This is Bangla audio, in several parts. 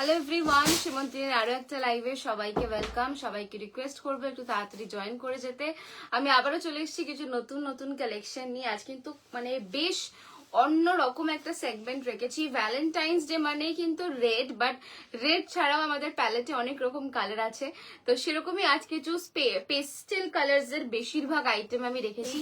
হ্যালো এভরিওয়ান, শিমন্তিনের আরো একটা লাইভে সবাইকে ওয়েলকাম। সবাইকে রিকোয়েস্ট করবো একটু তাড়াতাড়ি জয়েন করে যেতে। আমি আবারও চলে এসেছি কিছু নতুন নতুন কালেকশন নিয়ে। আজ কিন্তু মানে বেশ অন্যরকম একটা সেগমেন্ট রেখেছি। ভ্যালেন্টাইন্স ডে মানে কিন্তু রেড, বাট রেড ছাড়াও আমাদের প্যালেটে অনেক রকম কালার আছে। তো সেরকমই আজ কিছু পেস্টেল কালার্স এর বেশিরভাগ আইটেম আমি রেখেছি।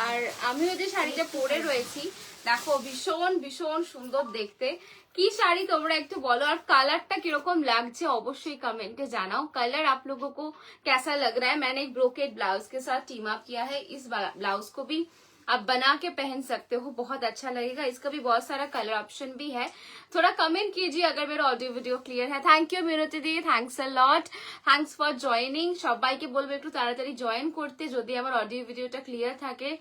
আর আমিও যে শাড়িটা পরে রয়েছি দেখো, ভীষণ ভীষণ সুন্দর দেখতে। কি শাড়ি তোমরা একটু বলো, আর কালারটা কিরকম লাগছে অবশ্যই कमेंट জানাও। कलर आप लोगों को कैसा लग रहा है? मैंने एक ब्रोकेड ब्लाउज के साथ टीम अप किया है। इस ब्लाउज को भी आप बना के पहन सकते हो, बहुत अच्छा लगेगा। इसका भी बहुत सारा कलर ऑप्शन भी है। थोड़ा कमेंट कीजिए अगर मेरा ऑडियो वीडियो क्लियर है। थैंक यू मिनती दी, thanks a lot, thanks for joining. সবাইকে বলবো একটু তাড়াতাড়ি জয়েন করতে, যদি আমার অডিও ভিডিওটা ক্লিয়ার থাকে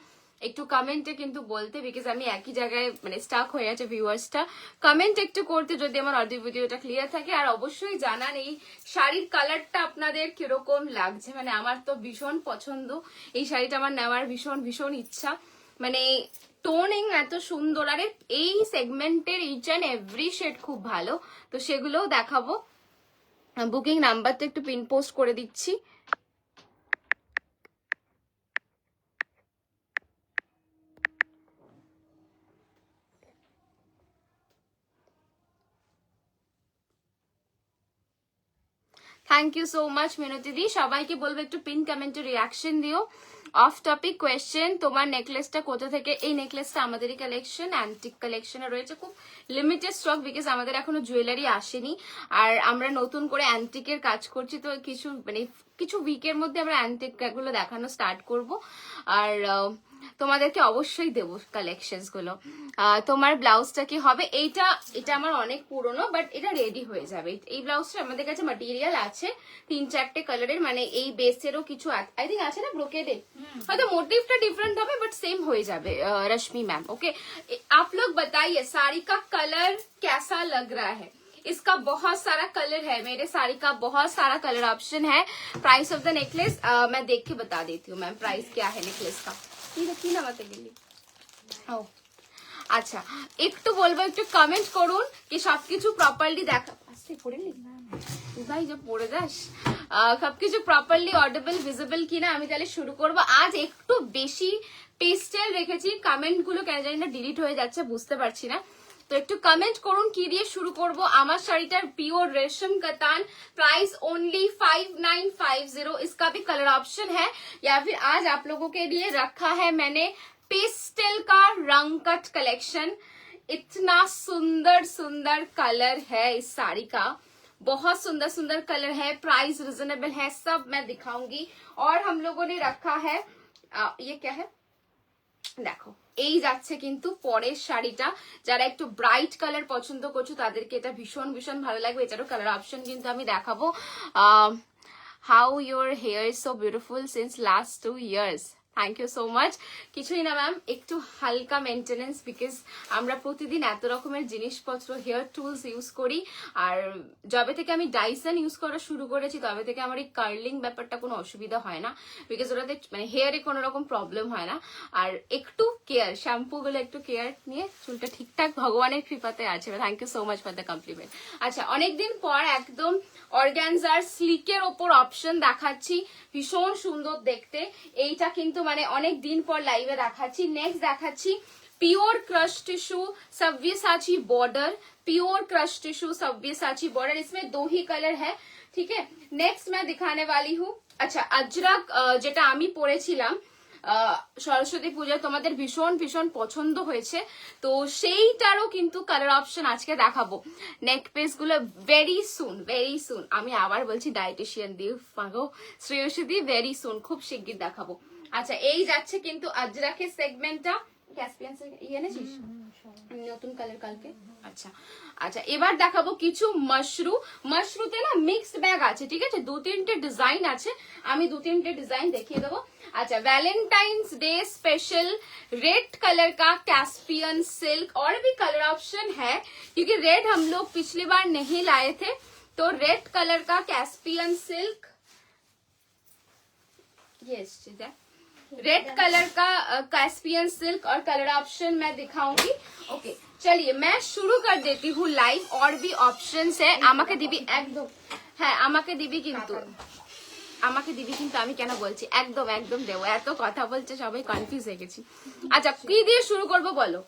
একটু কমেন্টে কিন্তু বলতে, বিকজ আমি একই জায়গায় মানে স্টাক হয়ে আছে ভিউয়ার্সটা। কমেন্ট একটু করতে যদি আমার অডিও ভিডিওটা ক্লিয়ার থাকে। আর অবশ্যই জানান এই শাড়ির কালারটা আপনাদের কিরকম লাগছে। মানে আমার তো ভীষণ পছন্দ, এই শাড়িটা আমার নেওয়ার ভীষণ ভীষণ ইচ্ছা। মানে টোনিং এত সুন্দর, আর এই সেগমেন্টের ইচ অ্যান্ড এভরি শেড খুব ভালো। তো সেগুলোও দেখাবো। বুকিং নাম্বারটা একটু পিন পোস্ট করে দিচ্ছি। থ্যাংক ইউ সো মাচ মিনতি দি। সবাইকে বলবো একটু পিন কমেন্টে রিয়াকশন দিও। অফ টপিক কোয়েশ্চেন, তোমার নেকলেসটা কোথা থেকে? এই নেকলেসটা আমাদেরই কালেকশন, অ্যান্টিক কালেকশনে রয়েছে, খুব লিমিটেড স্টক, বিকজ আমাদের এখনো জুয়েলারি আসেনি। আর আমরা নতুন করে অ্যান্টিকের কাজ করছি, তো কিছু উইকের মধ্যে আমরা অ্যান্টিক গুলো দেখানো স্টার্ট করব। আর তোমাদেরকে অবশ্যই দেবো কালেকশনস গুলো। তোমার ব্লাউজটা কি হবে? এটা আমার অনেক পুরনো, বাট এটা রেডি হয়ে যাবে। এই ব্লাউজটা আমাদের কাছে ম্যাটেরিয়াল আছে 3-4টে কালারের, মানে এই বেসেরও কিছু আই থিঙ্ক আছে না ব্রোকেডে, হয়তো मोटिवটা डिफरेंट হবে बट सेम हो जावे। रश्मि मैम ओके, आप लोग बताइए साड़ी का कलर कैसा लग रहा है? इसका बहुत सारा कलर है, मेरे साड़ी का बहुत सारा कलर ऑप्शन है। प्राइस ऑफ द नेकलेस मैं देख के बता देती हूँ मैम, प्राइस क्या है नेकलेस का। কি নামাতে গেলি? ও আচ্ছা, একটু বলবো একটু কমেন্ট করুন কি সবকিছু প্রপারলি দেখা আসছে পড়ে নি ভাই, যে পড়ে যাস সবকিছু প্রপারলি অডিবল ভিজিবল কিনা। আমি তাহলে শুরু করব। আজ একটু বেশি পেস্টেল রেখেছি, কমেন্ট গুলো কেন জানি না ডিলিট হয়ে যাচ্ছে, বুঝতে পারছি না। তো একটু কমেন্ট করুন কি দিয়ে শুরু করব। আমার শাড়িটার পিওর रेशम कतान, प्राइस ओनली 5950। इसका भी कलर ऑप्शन है, या फिर आज आप लोगों के लिए रखा है मैंने पेस्टल का रंग कट कलेक्शन। इतना सुंदर सुंदर कलर है इस साड़ी का, बहुत सुंदर सुंदर कलर है, प्राइस रिजनेबल है, सब मैं दिखाऊंगी। और हम लोगों ने रखा है ये क्या है দেখো, এই যাচ্ছে কিন্তু পরের শাড়িটা। যারা একটু ব্রাইট কালার পছন্দ করছো তাদেরকে এটা ভীষণ ভীষণ ভালো লাগবে। এটারও কালার অপশন কিন্তু আমি দেখাবো। How your hair is so beautiful since last 2 years। Thank you so much. কিছুই না ম্যাম, একটু হালকা মেনটেনেন্স, বিকজ আমরা প্রতিদিন এত রকমের জিনিসপত্র হেয়ার টুলস ইউজ করি। আর যবে থেকে আমি ডাইসন ইউজ করা শুরু করেছি তবে থেকে আমার এই কার্লিং ব্যাপারটা কোনো অসুবিধা হয় না, বিকজ ওটাতে মানে হেয়ারে কোনো রকম প্রবলেম হয় না। আর একটু কেয়ার, শ্যাম্পু গুলো একটু কেয়ার নিয়ে চুলটা ঠিকঠাক ভগবানের কৃপাতে আছে। Thank you so much for the compliment. আচ্ছা, অনেকদিন পর একদম অর্গানজার স্লিকের ওপর অপশন দেখাচ্ছি, ভীষণ সুন্দর দেখতে। এইটা কিন্তু মানে অনেক দিন পর লাইভে দেখাচ্ছি। নেক্সট দেখাচ্ছি प्योर क्रश टिश्यू सव्यसाची बॉर्डर, प्योर क्रश टिश्यू सव्यसाची बॉर्डर, इसमें 2 ही कलर है, ठीक है। नेक्स्ट मैं दिखाने वाली हूँ अच्छा अजरक, যেটা আমি পরেছিলাম সরস্বতী পূজায়, তোমাদের ভীষণ ভীষণ পছন্দ হয়েছে, তো সেইটারও কিন্তু কালার অপশন আজকে দেখাবো। নেক পেস গুলো ভেরি সুন, আমি আবার বলছি ডায়েটিশিয়ান দিয়ে পাগো শ্রেয়সী দি, ভেরি সুন, খুব শিগগির দেখাবো। আচ্ছা, এই যাচ্ছে কিন্তু আজরাকের সেগমেন্টটা। এনেছিস নতুন কালার কালকে? আচ্ছা আচ্ছা, এবার দেখাবো কিছু মাশরুতে না মিক্সড ব্যাগ আছে, ঠিক আছে, 2-3টে ডিজাইন আছে, আমি 2-3টে डिजाइन দেখিয়ে দেবো। अच्छा, Valentine's day special red colour का कैस्पियन सिल्क, और भी कलर ऑप्शन है क्योंकि रेड हम लोग पिछली बार नहीं लाए थे, तो रेड कलर का Caspian silk, yes red colour का कैस्पियन सिल्क और कलर ऑप्शन मैं दिखाऊंगी। ओके, चलिए मैं शुरू कर देती हूँ लाइव। और भी ऑप्शंस है, আমাকে দিবি একদম, হ্যাঁ আমাকে দিবি কিন্তু, আমাকে দিবি কিন্তু, আমি কেন বলছি একদম একদম দেবো, এত কথা বলছে সবাই কনফিউজ হয়ে গেছি। আচ্ছা কি দিয়ে শুরু করব বলো,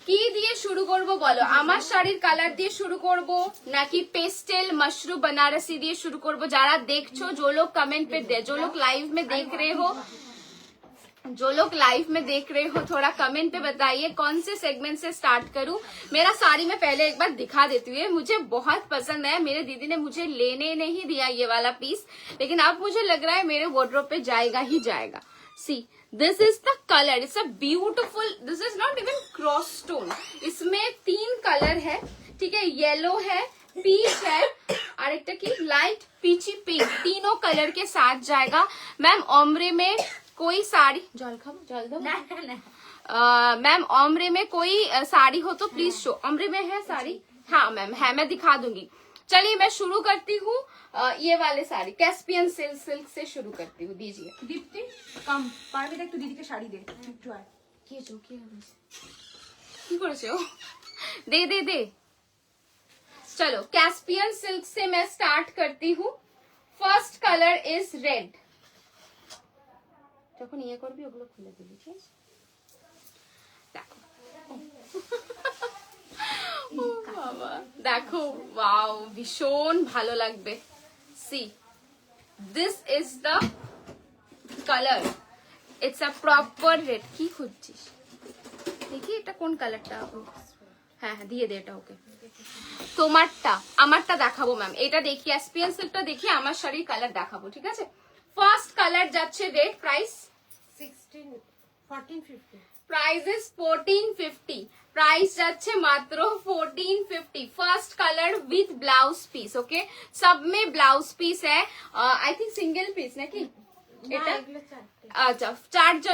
কি দিয়ে শুরু করব বলো? আমার শাড়ির কালার দিয়ে শুরু করব নাকি পেস্টেল मशरू बनारसी দিয়ে শুরু করব? যারা দেখছো, जो लोग कमेंट पे दे, जो लोग लाइव में देख रहे हो, जो लोग लाइव में देख रहे हो थोड़ा कमेंट पे बताइए कौन से सेगमेंट से स्टार्ट करूं। मेरा साड़ी मैं पहले एक बार दिखा देती हूँ, मुझे बहुत पसंद है। मेरे दीदी ने मुझे लेने नहीं दिया ये वाला पीस, लेकिन अब मुझे लग रहा है मेरे वार्डरोब पे जाएगा ही जाएगा। सी this is the colour, it's a beautiful, this is not even cross stone. इसमें 3 कलर है, ठीक है, येलो है, पीच है और एक की लाइट पीची पिंक, तीनों कलर के साथ जाएगा। मैम ओम्ब्रे में कोई साड़ी, जल खाओ जल दो, मैम ओम्ब्रे में कोई साड़ी हो तो प्लीज शो। ओम्ब्रे में है साड़ी? हाँ मैम है, मैं दिखा दूंगी। चलिए मैं शुरू करती हूँ ये वाले साड़ी, कैस्पियन सिल्क से शुरू करती हूँ। दीजिए दीप्ति कम पारबি একটু দিদিকে শাড়ি দে একটু আয় কি जो কি করেছে ও, दे दे दे। चलो कैस्पियन सिल्क से मैं स्टार्ट करती हूँ। First colour is red. যখন ইয়ে করবি ওগুলো খুলে দিবি, ঠিক আছে? দেখো ও বাবা, দেখো ওয়াও, ভীষণ ভালো লাগবে। C this is the colour, it's a proper red. কি খুঁজছিস দেখি, এটা কোন কালারটা? হ্যাঁ হ্যাঁ দিয়ে দে এটা ওকে। তোমারটা আমারটা দেখাবো ম্যাম, এটা দেখি এসপিএন সিল্কটা দেখি, আমার শাড়ির কালার দেখাবো, ঠিক আছে? ফার্স্ট কালার যাচ্ছে red, price 1450 price is 1450, price যাচ্ছে মাত্র 1450। First colour with blouse piece, okay सब में ब्लाउज पीस है। आई थिंक सिंगल पीस नाकि এটা? अच्छा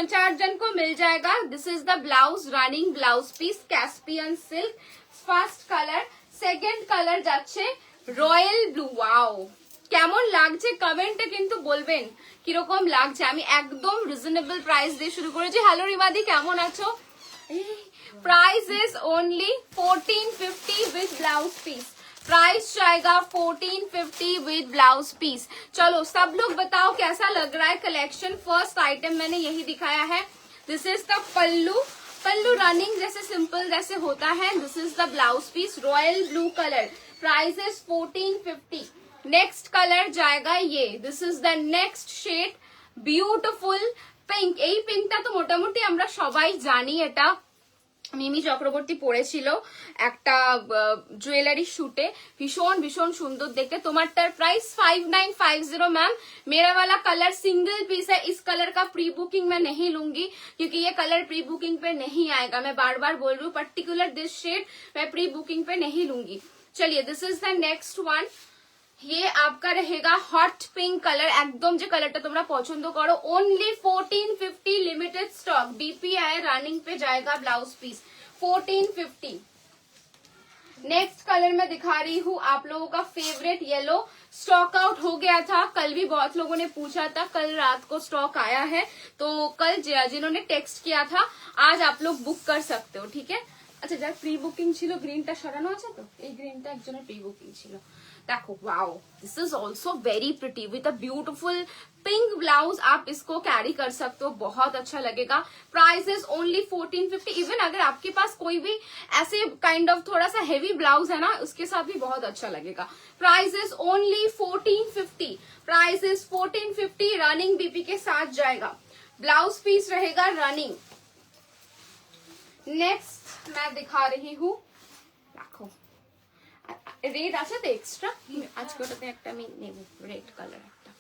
चार जन को मिल जाएगा। This is the blouse, running blouse piece, Caspian silk. First colour. Second colour যাচ্ছে রয়্যাল ব্লু। ওয়াও কেমন লাগছে কমেন্টে কিন্তু বলবেন কিরকম লাগছে। আমি একদম রিজনেবল প্রাইস দিয়ে শুরু করেছি। হ্যালো রিবাদি, কেমন আছো? Price is only 1450 with blouse piece. Price जाएगा 1450 विद ब्लाउज पीस। चलो सब लोग बताओ कैसा लग रहा है कलेक्शन। फर्स्ट आइटम मैंने यही दिखाया है। This is the pallu, pallu running जैसे सिंपल जैसे होता है। This is the blouse piece, royal blue colour. Price is 1450। Next colour जाएगा ये, this is the next shade, beautiful pink. এই পিঙ্কটা তো মোটামুটি আমরা সবাই জানি, এটা মিমি চক্রবর্তী পরেছিল একটা জুয়েলারি শুটে, ভীষণ ভীষণ সুন্দর দেখতে। তোমারটার प्राइस 5950 मैम। मेरा वाला कलर सिंगल पीस है, इस कलर का प्री बुकिंग मैं नहीं लूंगी क्योंकि ये कलर प्री बुकिंग पे नहीं आएगा। मैं बार बार बोल रही हूँ, पर्टिकुलर दिस शेड मैं प्री बुकिंग पे नहीं लूंगी। चलिए this is the next one. ये आपका रहेगा हॉट पिंक कलर, एकदम जो कलरটা তোমরা পছন্দ করো। Only 1450 limited stock, BPI running पे जाएगा ब्लाउज पीस 1450। नेक्स्ट कलर मैं दिखा रही हूँ आप लोगों का फेवरेट येलो। स्टॉक आउट हो गया था, कल भी बहुत लोगों ने पूछा था, कल रात को स्टॉक आया है, तो कल जिन्होंने टेक्स्ट किया था आज आप लोग बुक कर सकते हो, ठीक है? अच्छा যার প্রি বুকিং ছিল গ্রিনটা সরানো আছে তো, এই গ্রিনটা একজনের প্রি বুকিং ছিল। देखो wow, this is also very pretty with a beautiful pink blouse. आप इसको कैरी कर सकते हो, बहुत अच्छा लगेगा। Price is only 1450। इवन अगर आपके पास कोई भी ऐसे काइंड ऑफ थोड़ा सा हेवी ब्लाउज है ना, उसके साथ भी बहुत अच्छा लगेगा। Price is only 1450। Price is 1450, running BP के साथ जाएगा। ब्लाउज पीस रहेगा रनिंग। नेक्स्ट मैं दिखा रही हूँ, देखो রেড আছে তো এক্সট্রা, আজকে ওটাতে একটা আমি নেব রেড কালার একটা।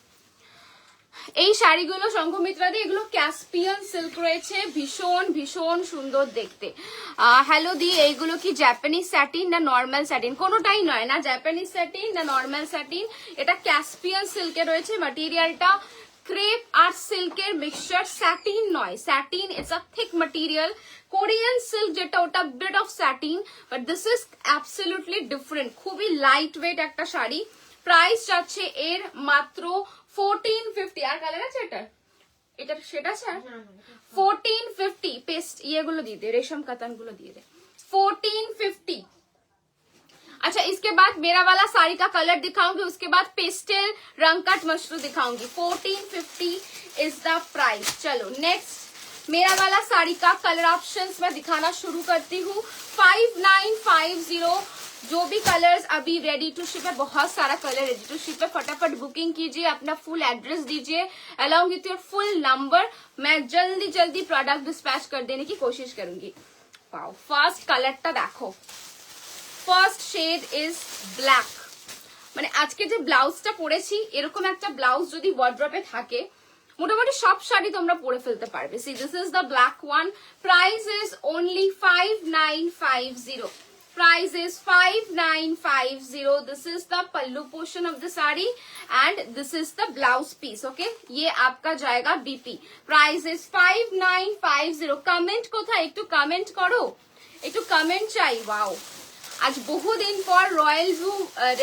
এই শাড়িগুলো শঙ্খমিত্রাদি, এগুলো ক্যাসপিয়ান সিল্ক রয়েছে, ভীষণ ভীষণ সুন্দর দেখতে। হ্যালো দি, এইগুলো কি জাপানিজ স্যাটিন না নর্মাল স্যাটিন? কোনোটাই নয়, না জাপানিজ স্যাটিন না নর্মাল স্যাটিন, এটা ক্যাসপিয়ান সিল্কে রয়েছে। ম্যাটেরিয়ালটা ক্রেপ আর সিল্কের মিক্সচার, স্যাটিন নয়, satin it's a thick material. Korean silk যেটা ওটা bit of satin, but this is absolutely different, খুবই লাইট ওয়েট একটা শাড়ি। প্রাইস যাচ্ছে এর মাত্র 1450। আর কালার আছে এটা সেটা আছে 1450। পেস্ট ইয়েগুলো দিয়ে দে, রেশম কাতান গুলো দিয়ে দে। 1450। अच्छा, इसके बाद मेरा वाला साड़ी का कलर दिखाऊंगी, उसके बाद पेस्टल रंग कट मशरू दिखाऊंगी। 1450 इज द प्राइस। चलो नेक्स्ट मेरा वाला साड़ी का कलर ऑप्शंस मैं दिखाना शुरू करती हूँ। 5950 जो भी कलर्स अभी रेडी टू शिप है, बहुत सारा कलर रेडी टू शिप है, फटाफट बुकिंग कीजिए, अपना फुल एड्रेस दीजिए along with your full number. मैं जल्दी जल्दी प्रोडक्ट डिस्पैच कर देने की कोशिश करूंगी। वाओ, फर्स्ट कलरটা দেখো, ফার্স্ট শেড ইজ ব্ল্যাক। মানে আজকে যে ব্লাউজটা পরেছি, এরকম একটা ব্লাউজ যদি ওয়ার্ড্রপে থাকে মোটামুটি সব শাড়ি তোমরা পরে ফেলতে পারবে। C this is the black one. Price is only 5950। Price is 5950. This is the pallu portion of the saree and this is the blouse piece. Okay, ये आपका जाएगा BP. Price is 5950. Comment কোথায় একটু কমেন্ট করো, একটু কমেন্ট চাই। ওয়াও, আজ বহুদিন পর রয়্যাল ব্লু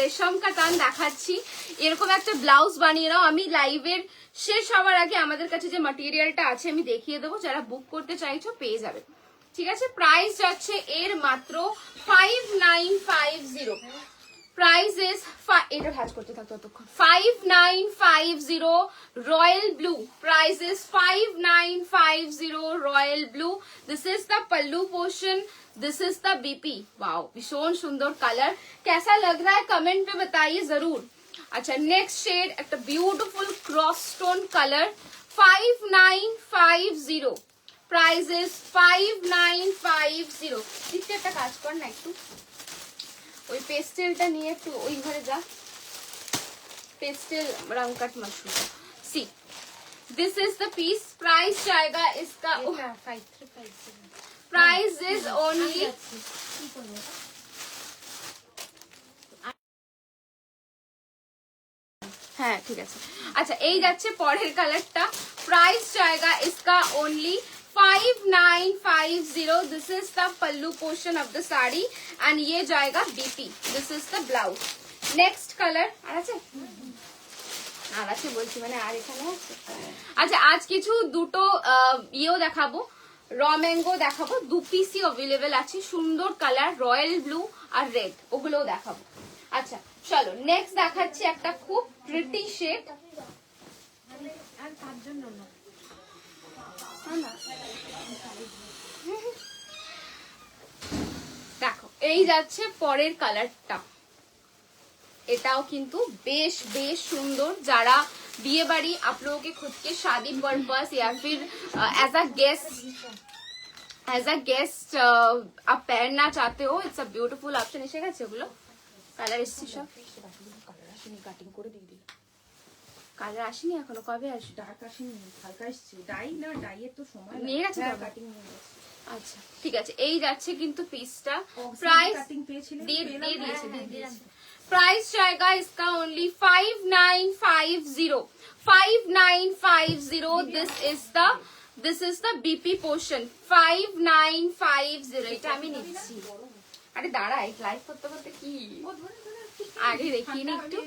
রেশম কাতান দেখাচ্ছি। এরকম একটা ব্লাউজ বানিয়ে নাও। আমি লাইভের শেষ হওয়ার আগে আমাদের কাছে যে ম্যাটেরিয়ালটা আছে আমি দেখিয়ে দেবো, যারা বুক করতে চাইছো পেয়ে যাবে। ঠিক আছে, প্রাইস যাচ্ছে এর মাত্র 5950। প্রাইস ইজ এটা ভাঁজ করতে থাকতো ততক্ষণ। 5950 royal blue. Price is 5950 royal blue. This is the pallu portion, this is the BP. Wow, भीषण सुंदर कलर। कैसा लग रहा है कमेंट पे बताइए जरूर। अच्छा, नेक्स्ट शेड একটা beautiful cross stone colour. 5950। Price is 5950। দিতে একটা কাজ কর না, একটু ওই পেস্টেলটা নিয়ে একটু ওই ঘরে যা, पेस्टल रंग cut mushroom. See this is the piece. Price जाएगा इसका, प्राइस इज ओनली হ্যাঁ ঠিক আছে। আচ্ছা, এই যাচ্ছে পরের কালারটা। প্রাইস जाएगा इसका only 5950। This is the pallu portion of the sari and ये जाएगा BP. This is the blouse. Next colour আর আছে, আর আছে বলছি মানে আর এখানে আছে। আচ্ছা, আজ কিছু দুটো ইয়েও দেখাবো, র ম্যাঙ্গো দেখাবো। দু পিসই অ্যাভেলেবেল আছে, সুন্দর কালার রয়্যাল ব্লু আর রেড, ওগুলোও দেখাবো। আচ্ছা চলো নেক্সট দেখাচ্ছি একটা খুব প্রিটি শেড। আর তার জন্য না দেখো, এই যাচ্ছে পরের কালারটা। এটাও কিন্তু বেশ বেশ সুন্দর। যারা বিয়ে বাড়ি आप लोगों के खुद के शादी पर्पस या फिर एज अ गेस्ट आप पहनना चाहते हो, इट्स अ ब्यूटीफुल ऑप्शन। এসে গেছে ওগুলো কালার এসছে সব, কাটিং করে দিয়ে দিই। কালার আসেনি এখনো, কবে আসবে? ডার্ক আসেনি, হালকা আসছে। ডাই না, ডাইয়ের তো সময় নিয়ে গেছে কাটিং নিয়ে গেছে। আচ্ছা ঠিক আছে, এই যাচ্ছে কিন্তু পিসটা। প্রাইস কাটিং পেয়েছিলেন, দিয়ে দিয়েছে। प्राइस जाएगा इसका only 5950। 5950। This is the BP portion. 5950 এটা আমি নিচ্ছি। আরে দাঁড়া, এই লাইভ করতে করতে কি আগে দেখিয়ে নি একটু।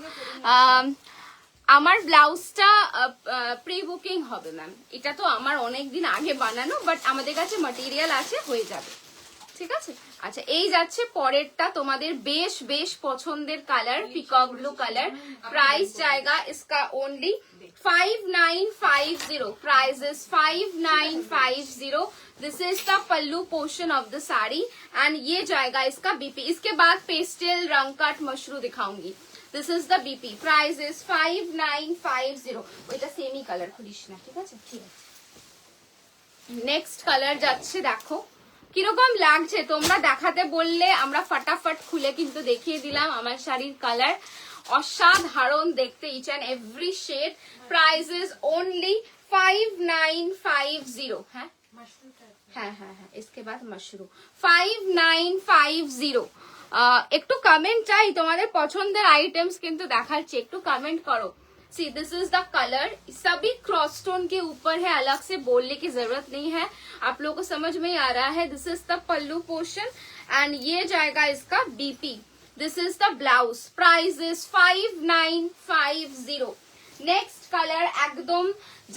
আমার ব্লাউজটা প্রি বুকিং হবে ম্যাম। এটা তো আমার অনেক দিন আগে বানানো, বাট আমাদের কাছে ম্যাটেরিয়াল আছে, হয়ে যাবে। ঠিক আছে। আচ্ছা, এই যাচ্ছে পরেরটা, তোমাদের বেশ বেশ পছন্দের colour peacock blue colour. Price जाएगा इसका only 5950। Price is 5950। This is the pallu portion of the sari and ये जाएगा इसका बीपी। इसके बाद पेस्टल रंग कट मशरू दिखाऊंगी। This is the BP. Price is 5950। ওইটা সেমি কালার খুলিস না, ঠিক আছে? ঠিক আছে। নেক্সট কালার যাচ্ছে, দেখো কিরকম লাগছে। তোমরা দেখাতে বললে আমরা ফটাফট খুলে কিন্তু দেখিয়ে দিলাম। আমার শাড়ির কালার অসাধারণ দেখতে, each and every shade. Price is only 5950। হ্যাঁ হ্যাঁ হ্যাঁ হ্যাঁ, इसके बाद मशरूम। 5950। একটু কমেন্ট চাই, তোমাদের পছন্দের আইটেমস কিন্তু দেখাচ্ছি, একটু কমেন্ট করো। सी दिस इज द कलर। सभी क्रॉस स्टोन के ऊपर है, अलग से बोलने की जरूरत नहीं है, आप लोगों को समझ में ही आ रहा है। This is the pallu portion and ये जाएगा इसका BP. This is the blouse. Price is 5950। Next colour একদম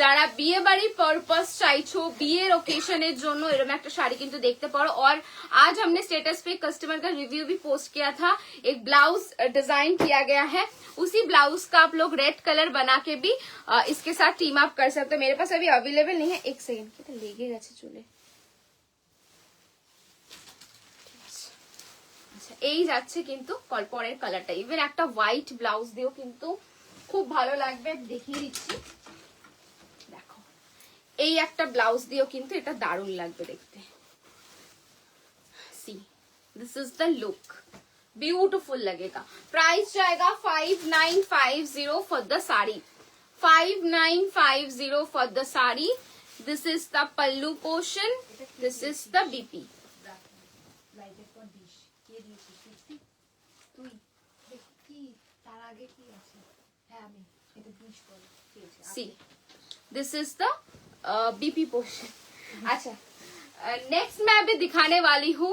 যারা বিয়ে বাড়ি পারপাস চাইছো, বিয়ের ओकेशनের জন্য এরকম একটা শাড়ি কিন্তু দেখতে পারো। और आज हमने स्टेटस पे कस्टमर का रिव्यू भी पोस्ट किया था, एक ब्लाउज डिजाइन किया गया है, उसी ब्लाउज का आप लोग रेड कलर बना के भी इसके साथ टीम अप कर सकते हो। मेरे पास अभी अवेलेबल नहीं है, एक सेकेंड কি লেগে গেছে চুলে। আচ্ছা এই যাচ্ছে কিন্তু পরের কালারটা, ইভেন একটা হোয়াইট ব্লাউজ দিও কিন্তু খুব ভালো লাগবে, দেখিয়ে দিচ্ছি। দেখো এই একটা ব্লাউজ দিও কিন্তু এটা দারুণ লাগবে দেখতে। सी this is the look, beautiful लगेगा। प्राइस जाएगा 5950 for the sari, 5950 for the sari. This is the pallu portion, this is the BP. C this is the BP portion. अच्छा नेक्स्ट मैं अभी दिखाने वाली हूँ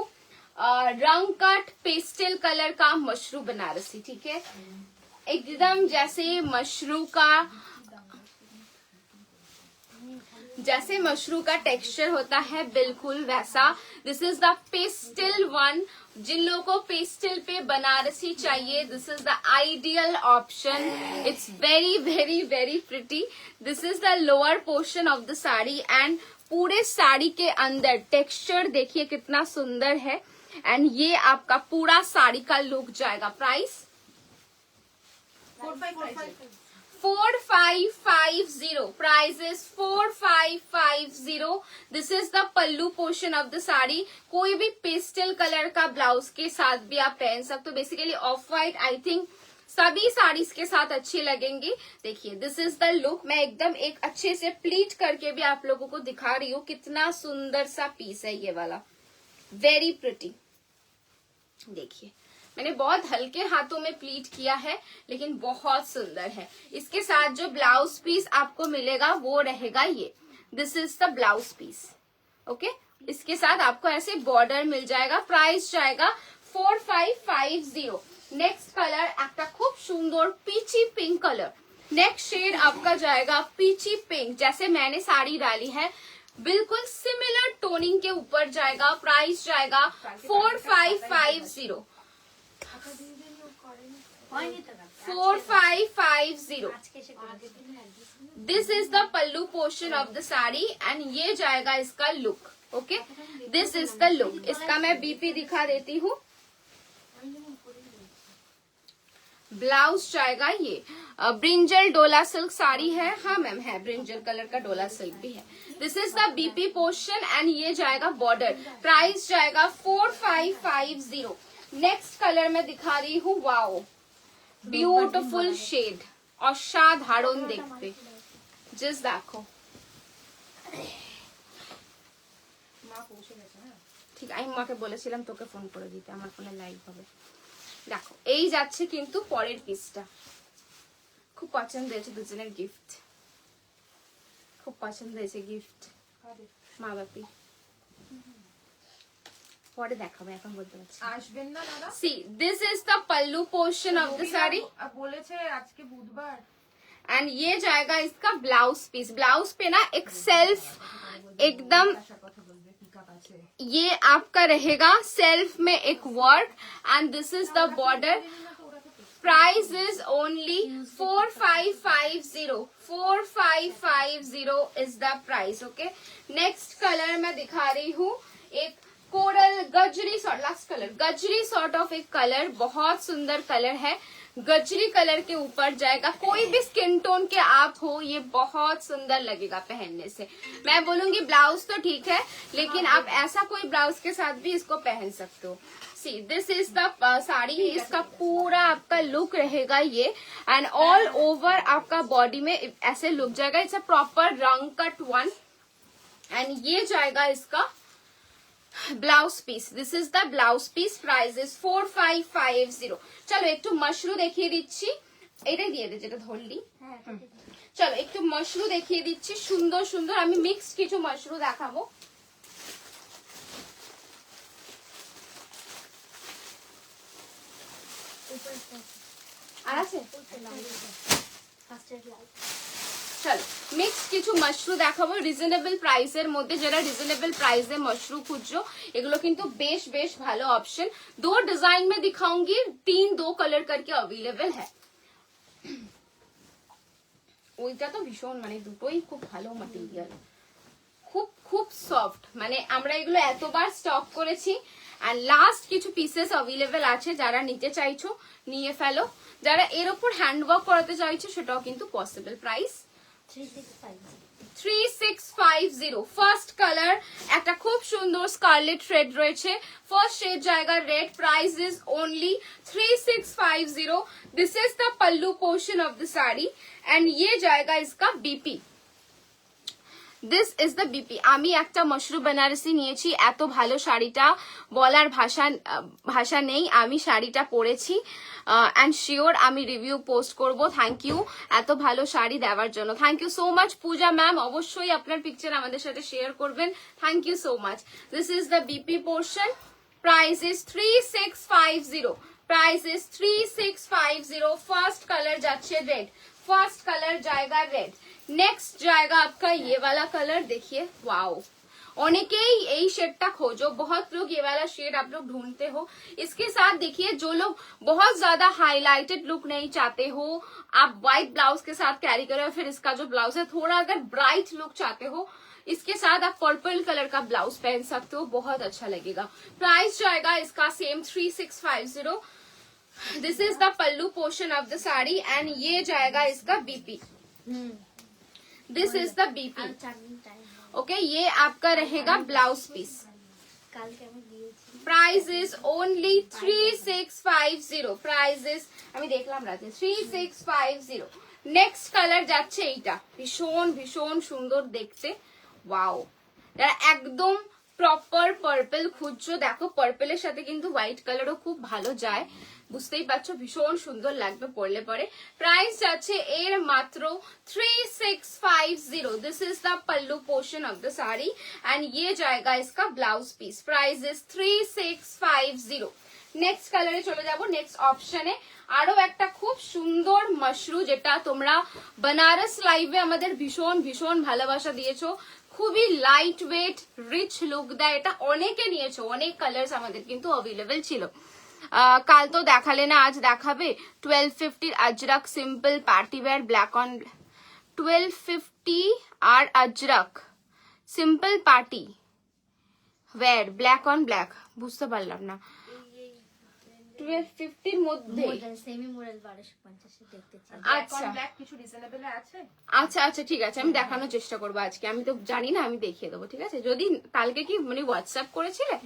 रंग कट पेस्टल कलर का मशरू बनारसी। ठीक है, एकदम जैसे मशरू का टेक्सचर होता है बिल्कुल वैसा। This is the pastel one. जिन लोगों को पेस्टल पे बनारसी चाहिए, this is the ideal option. It's very very very pretty. This is the lower portion of the sari and पूरे साड़ी के अंदर टेक्सचर देखिए कितना सुंदर है। एंड ये आपका पूरा साड़ी का लुक जाएगा। Price 4550। Price is 4550। This is the pallu portion of the sari. कोई भी पेस्टल कलर का ब्लाउज के साथ भी आप पहन सकते हो। Basically of white I think सभी साड़ीज के साथ अच्छी लगेंगी। देखिए दिस इज द लुक। मैं एकदम एक अच्छे से प्लीट करके भी आप लोगों को दिखा रही हूँ, कितना सुंदर सा पीस है ये वाला, वेरी प्रिटी। देखिए मैंने बहुत हल्के हाथों में प्लीट किया है लेकिन बहुत सुंदर है। इसके साथ जो ब्लाउज पीस आपको मिलेगा वो रहेगा ये, this is the blouse piece. Okay, इसके साथ आपको ऐसे बॉर्डर मिल जाएगा। प्राइस जाएगा 4550। नेक्स्ट कलर একটা খুব সুন্দর पीची पिंक कलर। नेक्स्ट शेड आपका जाएगा पीची पिंक, जैसे मैंने साड़ी डाली है बिल्कुल सिमिलर टोनिंग के ऊपर जाएगा। प्राइस जाएगा 4550। 4550। This is the pallu portion of the sari and ये जाएगा इसका look. Okay, this is the look. इसका मैं बीपी दिखा देती हूँ। ब्लाउज जाएगा ये ब्रिंजल डोला सिल्क साड़ी है। हाँ मैम है, ब्रिंजल कलर का डोला सिल्क भी है। This is the BP portion and ये जाएगा बॉर्डर। प्राइस जाएगा 4550। नेक्स्ट कलर मैं दिखा रही हूँ, वाओ ब्यूटिफुल शेड, असाधारण देखते। जस्ट देखो, ঠিক আমি মাকে বলেছিলাম তোকে ফোন করে দিতে, আমার ফোনে লাইভ হবে। দেখো এই যাচ্ছে কিন্তু পরের পিসটা, খুব পছন্দ হয়েছে, দুজনের গিফট, খুব পছন্দ হয়েছে গিফট মা বাপি। পরে দেখাবো, এখন বলতে পারছি। আসবেন না দাদা। C this is the pallu portion of the sari. বলেছে আজকে বুধবার। एंड ये जाएगा इसका ब्लाउज पीस। ब्लाउज पे ना एक सेल्फ एकदम ये आपका रहेगा सेल्फ में एक work and this is the border. Price is only 4550। 4550 is the price. Okay, next colour मैं दिखा रही हूँ एक कोरल गजरी सॉर्ट, लास्ट कलर गजरी सॉर्ट ऑफ एक कलर, बहुत सुंदर कलर है। गजरी कलर के ऊपर जाएगा। कोई भी स्किन टोन के आप हो, ये बहुत सुंदर लगेगा पहनने से। मैं बोलूंगी ब्लाउज तो ठीक है लेकिन आप ऐसा कोई ब्लाउज के साथ भी इसको पहन सकते हो। See this is the sari, इसका पूरा आपका लुक रहेगा ये एंड ऑल ओवर आपका बॉडी में ऐसे लुक जाएगा। इट्स अ प्रॉपर रंग कट वन एंड ये जाएगा इसका blouse piece. This is the blouse piece. Price is 4550। চলো একটু মশরু দেখিয়ে দিচ্ছি, এটাই দিয়ে দে যেটা ধরলি। চলো একটু মশরু দেখিয়ে দিচ্ছি, সুন্দর সুন্দর আমি মিক্সড কিছু মশরু দেখাবো। আর আছে চলো নেক্সট কিছু মাশরু দেখাবো রিজনেবল প্রাইসের মধ্যে। যারা রিজनेबल प्राइस में मशरू খুঁজছো এগুলো কিন্তু বেশ বেশ ভালো অপশন। दो डिजाइन में दिखाऊंगी, 3 कलर करके अवेलेबल है। ওইটা তো ভীষণ মানে দুটোই খুব ভালো ম্যাটেরিয়াল, খুব খুব সফট, মানে আমরা এগুলো এতবার স্টক করেছি। আর লাস্ট কিছু পিসেস अवेलेबल আছে, যারা নিতে চাইছো নিয়ে ফেলো। যারা এর উপর হ্যান্ডওয়ার্ক করাতে চাইছো সেটাও কিন্তু পসিবল। প্রাইস 3650। ফার্স্ট কালার একটা খুব সুন্দর স্কারলেট রেড রয়েছে, ফার্স্ট শেড জায়গা red. Price is only 3650। This is the pallu portion of the sari and ये जाएगा इसका BP. This is the BP. আমি একটা মশরু বেনারসি নিয়েছি, এত ভালো শাড়িটা বলার ভাষা নেই। আমি শাড়িটা পরেছি অ্যান্ড শিওর আমি রিভিউ পোস্ট করব। থ্যাংক ইউ এত ভালো শাড়ি দেওয়ার জন্য। Thank you so much Puja ma'am, অবশ্যই আপনার পিকচার আমাদের সাথে শেয়ার করবেন। Thank you so much. This is the BP portion. Price is 3650। Price is 3650। First colour যাচ্ছে রেড, फर्स्ट कलर जाएगा रेड। नेक्स्ट जाएगा आपका ये वाला कलर, देखिए वाओ। অনেকেই এই শেডটা খোঁজো, बहुत लोग ये वाला शेड आप लोग ढूंढते हो। इसके साथ देखिए जो लोग बहुत ज्यादा हाईलाइटेड लुक नहीं चाहते हो, आप व्हाइट ब्लाउज के साथ कैरी करो, फिर इसका जो ब्लाउज है थोड़ा अगर ब्राइट लुक चाहते हो, इसके साथ आप पर्पल कलर का ब्लाउज पहन सकते हो, बहुत अच्छा लगेगा। प्राइस जाएगा इसका same 3650। This is the pallu portion of the sari and ये जाएगा इसका BP. This is the BP. Okay, ये आपका रहेगा blouse piece. Price is only 3650। Price is আমি দেখলাম রাতে 3650। নেক্সট কালার যাচ্ছে এইটা, ভীষণ ভীষণ সুন্দর দেখতে, ওয়াও। যারা একদম প্রপার পার্পল খুঁজছো, দেখো পার্পলের সাথে কিন্তু হোয়াইট কালারও খুব ভালো যায়, বুঝতেই পারছো, ভীষণ সুন্দর লাগবে পরলে পরে। প্রাইস যাচ্ছে এর মাত্র 3650। This is the pallu portion of the sari and ये जाएगा इसका blouse piece. Price is 3650। Next কালারে চলে যাব, নেক্সট অপশনে আরো একটা খুব সুন্দর মশরু, যেটা তোমরা बनारस লাইভে আমাদের ভীষণ ভীষণ ভালোবাসা দিয়েছো। খুবই লাইট ওয়েট রিচ লুক দেয়, এটা অনেকে নিয়েছো, অনেক কালার্স আমাদের কিন্তু अवेलेबल ছিল। কাল তো দেখালে না, আজ দেখাবে। 1250 Ajrakh simple party wear black on 1250 আর Ajrakh simple party wear black on black, বুঝতে পারলাম না। 1250 মধ্যে সেমি মডেল 1250 দেখতে চাই। আচ্ছা ব্ল্যাক কিছু রিজনেবল আছে। আচ্ছা আচ্ছা ঠিক আছে, আমি দেখানোর চেষ্টা করবো আজকে। আমি তো জানি না, আমি দেখিয়ে দেবো, ঠিক আছে। যদি কালকে কি মানে হোয়াটসঅ্যাপ করেছিলে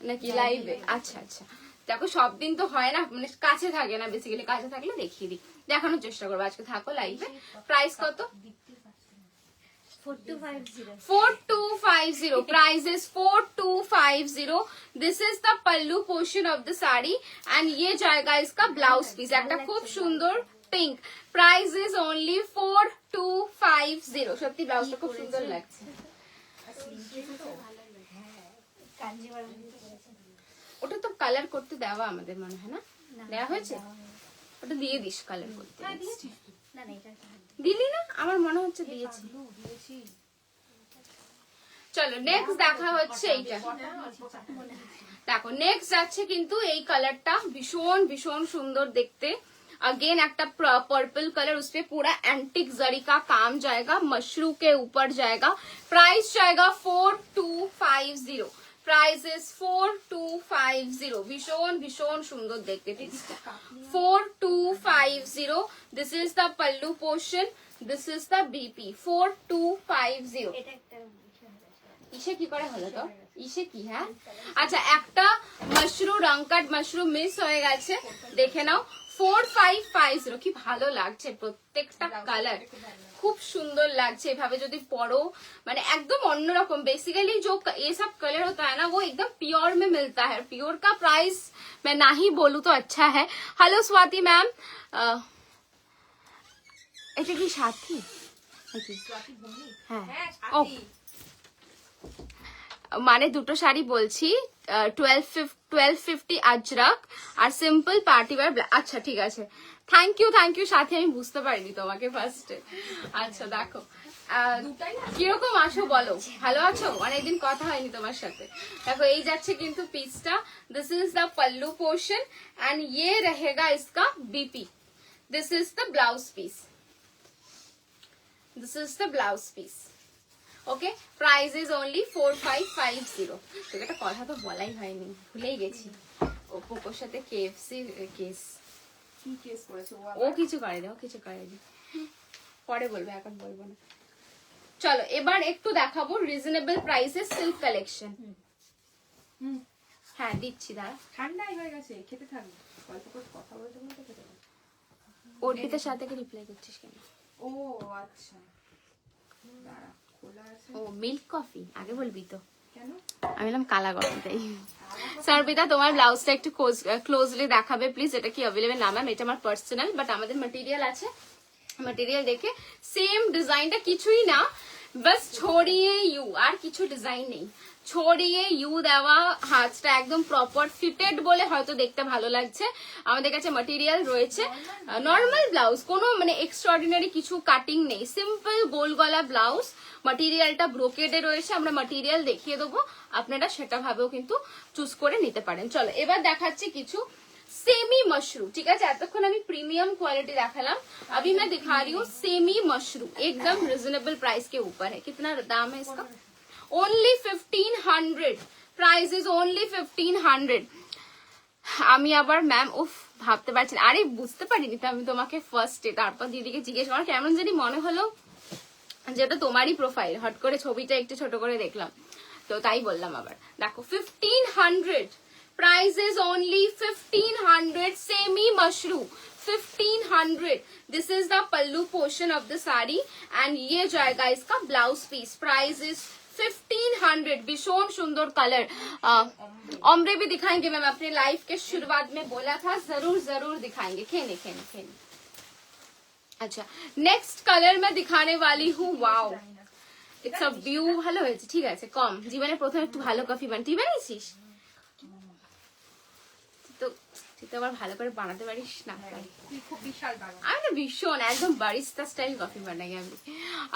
নাকি লাইভে? আচ্ছা আচ্ছা, দেখো সব দিন তো হয় না, মানে কাছে থাকে না, বেসিক্যালি কাছে থাকলে দেখিয়ে দিই, দেখানোর চেষ্টা করবো। আজকে থাকো লাইভে। প্রাইস কত? 4250। Price is 4250। This is the pallu portion of the sari and ये जाएगा इसका ब्लाउज पीस, একটা খুব সুন্দর পিঙ্ক। Price is only 4250। সত্যি ব্লাউজটা খুব সুন্দর লাগছে। ওটা তো কালার করতে দেওয়া আমাদের মনে হয় না, দেওয়া হয়েছে? ওটা দিয়ে দিস কালার করতে। দিলি না? আমার মনে হচ্ছে দিয়েছি। চলো নেক্সট দেখা হচ্ছে এইটা। দেখো নেক্সট যাচ্ছে কিন্তু এই কালারটা, ভীষণ ভীষণ সুন্দর দেখতে। अगेन একটা पर्पल कलर, उस पे पूरा एंटिक जरी का काम जाएगा, मशरू के ऊपर जाएगा। प्राइस जाएगा 4250। Price is 4250। भीषण भीषण सुंदर देखते, ठीक है। 4250। This is the pallu portion, this is the BP. 4250। ইসে কি করে হলো তো? ইসে কি? হ্যাঁ আচ্ছা, একটা মশরু রংকাট মশরু মিস হয়ে গেছে, দেখে নাও। 4550। কি ভালো লাগছে, প্রত্যেকটা কালার খুব সুন্দর লাগছে। এভাবে যদি পরো মানে একদম অন্যরকম। बेसिकली जो ये सब कलर होता है ना, वो एकदम प्योर में मिलता है। प्योर का प्राइस मैं ना ही बोलूं तो अच्छा है। हेलो स्वाति मैम, এটা কি সাথী? হ্যাঁ, মানে দুটো শাড়ি বলছি, 1250 আজরাক আর সিম্পল পার্টি ওয়্যার। আচ্ছা ঠিক আছে, থ্যাংক ইউ সাথে, আমি বুঝতে পারিনি তোমাকে ফার্স্টে। আচ্ছা দেখো কিরকম আছো বলো, ভালো আছো? অনেকদিন কথা হয়নি তোমার সাথে। দেখো এই যাচ্ছে কিন্তু পিসটা, this is the pallu portion and ये रहेगा इसका BP. This is the blouse piece, this is the blouse piece. Okay, price is only 4550। তোকে একটা কথা তো বলাই হয়নি, ভুলেই গেছি। ও পোকোর সাথে কেএফসি কেস। কি কেস করেছে ও কিছু করেনি, ও কিছু করেনি, পরে বলবে, এখন বলবো না। চলো এবার একটু দেখাবো রিজনেবল প্রাইসে সিল্ক কালেকশন। হ্যাঁ দিচ্ছি, দাঁড়া। ঠান্ডাই হয়ে গেছে, খেতে থাকবে। গল্প করে কথা বলতে বলতে খেতে থাকবে। অর্পিতার সাথে কি রিপ্লাই করছিস কেন? ও আচ্ছা, দাঁড়া, খোলা আছে। ও মিল্ক কফি আগে বলবি তো। কেন? আমি বললাম কালা কফি, তাই। সর্বিতা তোমার ব্লাউজটা একটু ক্লোজলি দেখাবে প্লিজ। এটা কি অ্যাভেলেবেল না ম্যাম, এটা আমার পার্সোনাল, বাট আমাদের ম্যাটেরিয়াল আছে। ম্যাটেরিয়াল দেখে সেম ডিজাইনটা কিছুই না, বাস ছড়িয়ে ইউ, আর কিছু ডিজাইন নেই, ছড়িয়ে ইউ দেওয়া, হাতটা একদম প্রপার ফিটেড বলে হয়তো দেখতে ভালো লাগছে। আমাদের কাছে ম্যাটেরিয়াল রয়েছে নর্মাল ব্লাউজ, কোনো মানে এক্সট্রাঅর্ডিনারি কিছু কাটিং নেই, সিম্পল গোল গলা ব্লাউজ। ম্যাটেরিয়ালটা ব্রোকেডে রয়েছে, আমরা ম্যাটেরিয়াল দেখিয়ে দেবো, আপনারা সেটা ভাবেও কিন্তু চুজ করে নিতে পারেন। চলো এবার দেখাচ্ছি কিছু सेमी मशरू। ठीक है, एतक्षण আমি प्रीमियम क्वालिटी देखालाम, अभी मैं दिखा रही हूँ सेमी मशरू, एकदम रिजनेबल प्राइस के ऊपर है। कितना दाम है इसका? Only 1500, price is only 1500। আমি আবার ম্যাম উফ ভাবতে পারছি না, আরে বুঝতে পারিনি তো আমি তোমাকে ফার্স্টে, তারপর দিদিকে জিজ্ঞেস করা, কেমন জানি মনে হলো যেটা তোমারই প্রোফাইল, হট করে ছবিটা একটু ছোট করে দেখলাম, তো তাই বললাম আবার। দেখো 1500, price is only 1500, semi mushru 1500। this is the pallu portion of the sari and ये जाएगा इसका blouse piece, price is 1500। भीषण सुंदर कलर, ओम्ब्रे भी दिखाएंगे मैम, अपने लाइफ के शुरुआत में बोला था, जरूर जरूर दिखाएंगे। खेने खेने खेने। अच्छा नेक्स्ट कलर मैं दिखाने वाली हूँ, वाओ इट्स अ व्यू। ভালো হয়েছে, ঠিক আছে, কম জীবনে প্রথম একটু ভালো কফি বানাই। তুই বানিয়েছিস তো, তুই তো আবার ভালো করে বানাতে পারিস না। আমি তো ভীষণ একদম বারিস্তা স্টাইল কফি বানাই আমি।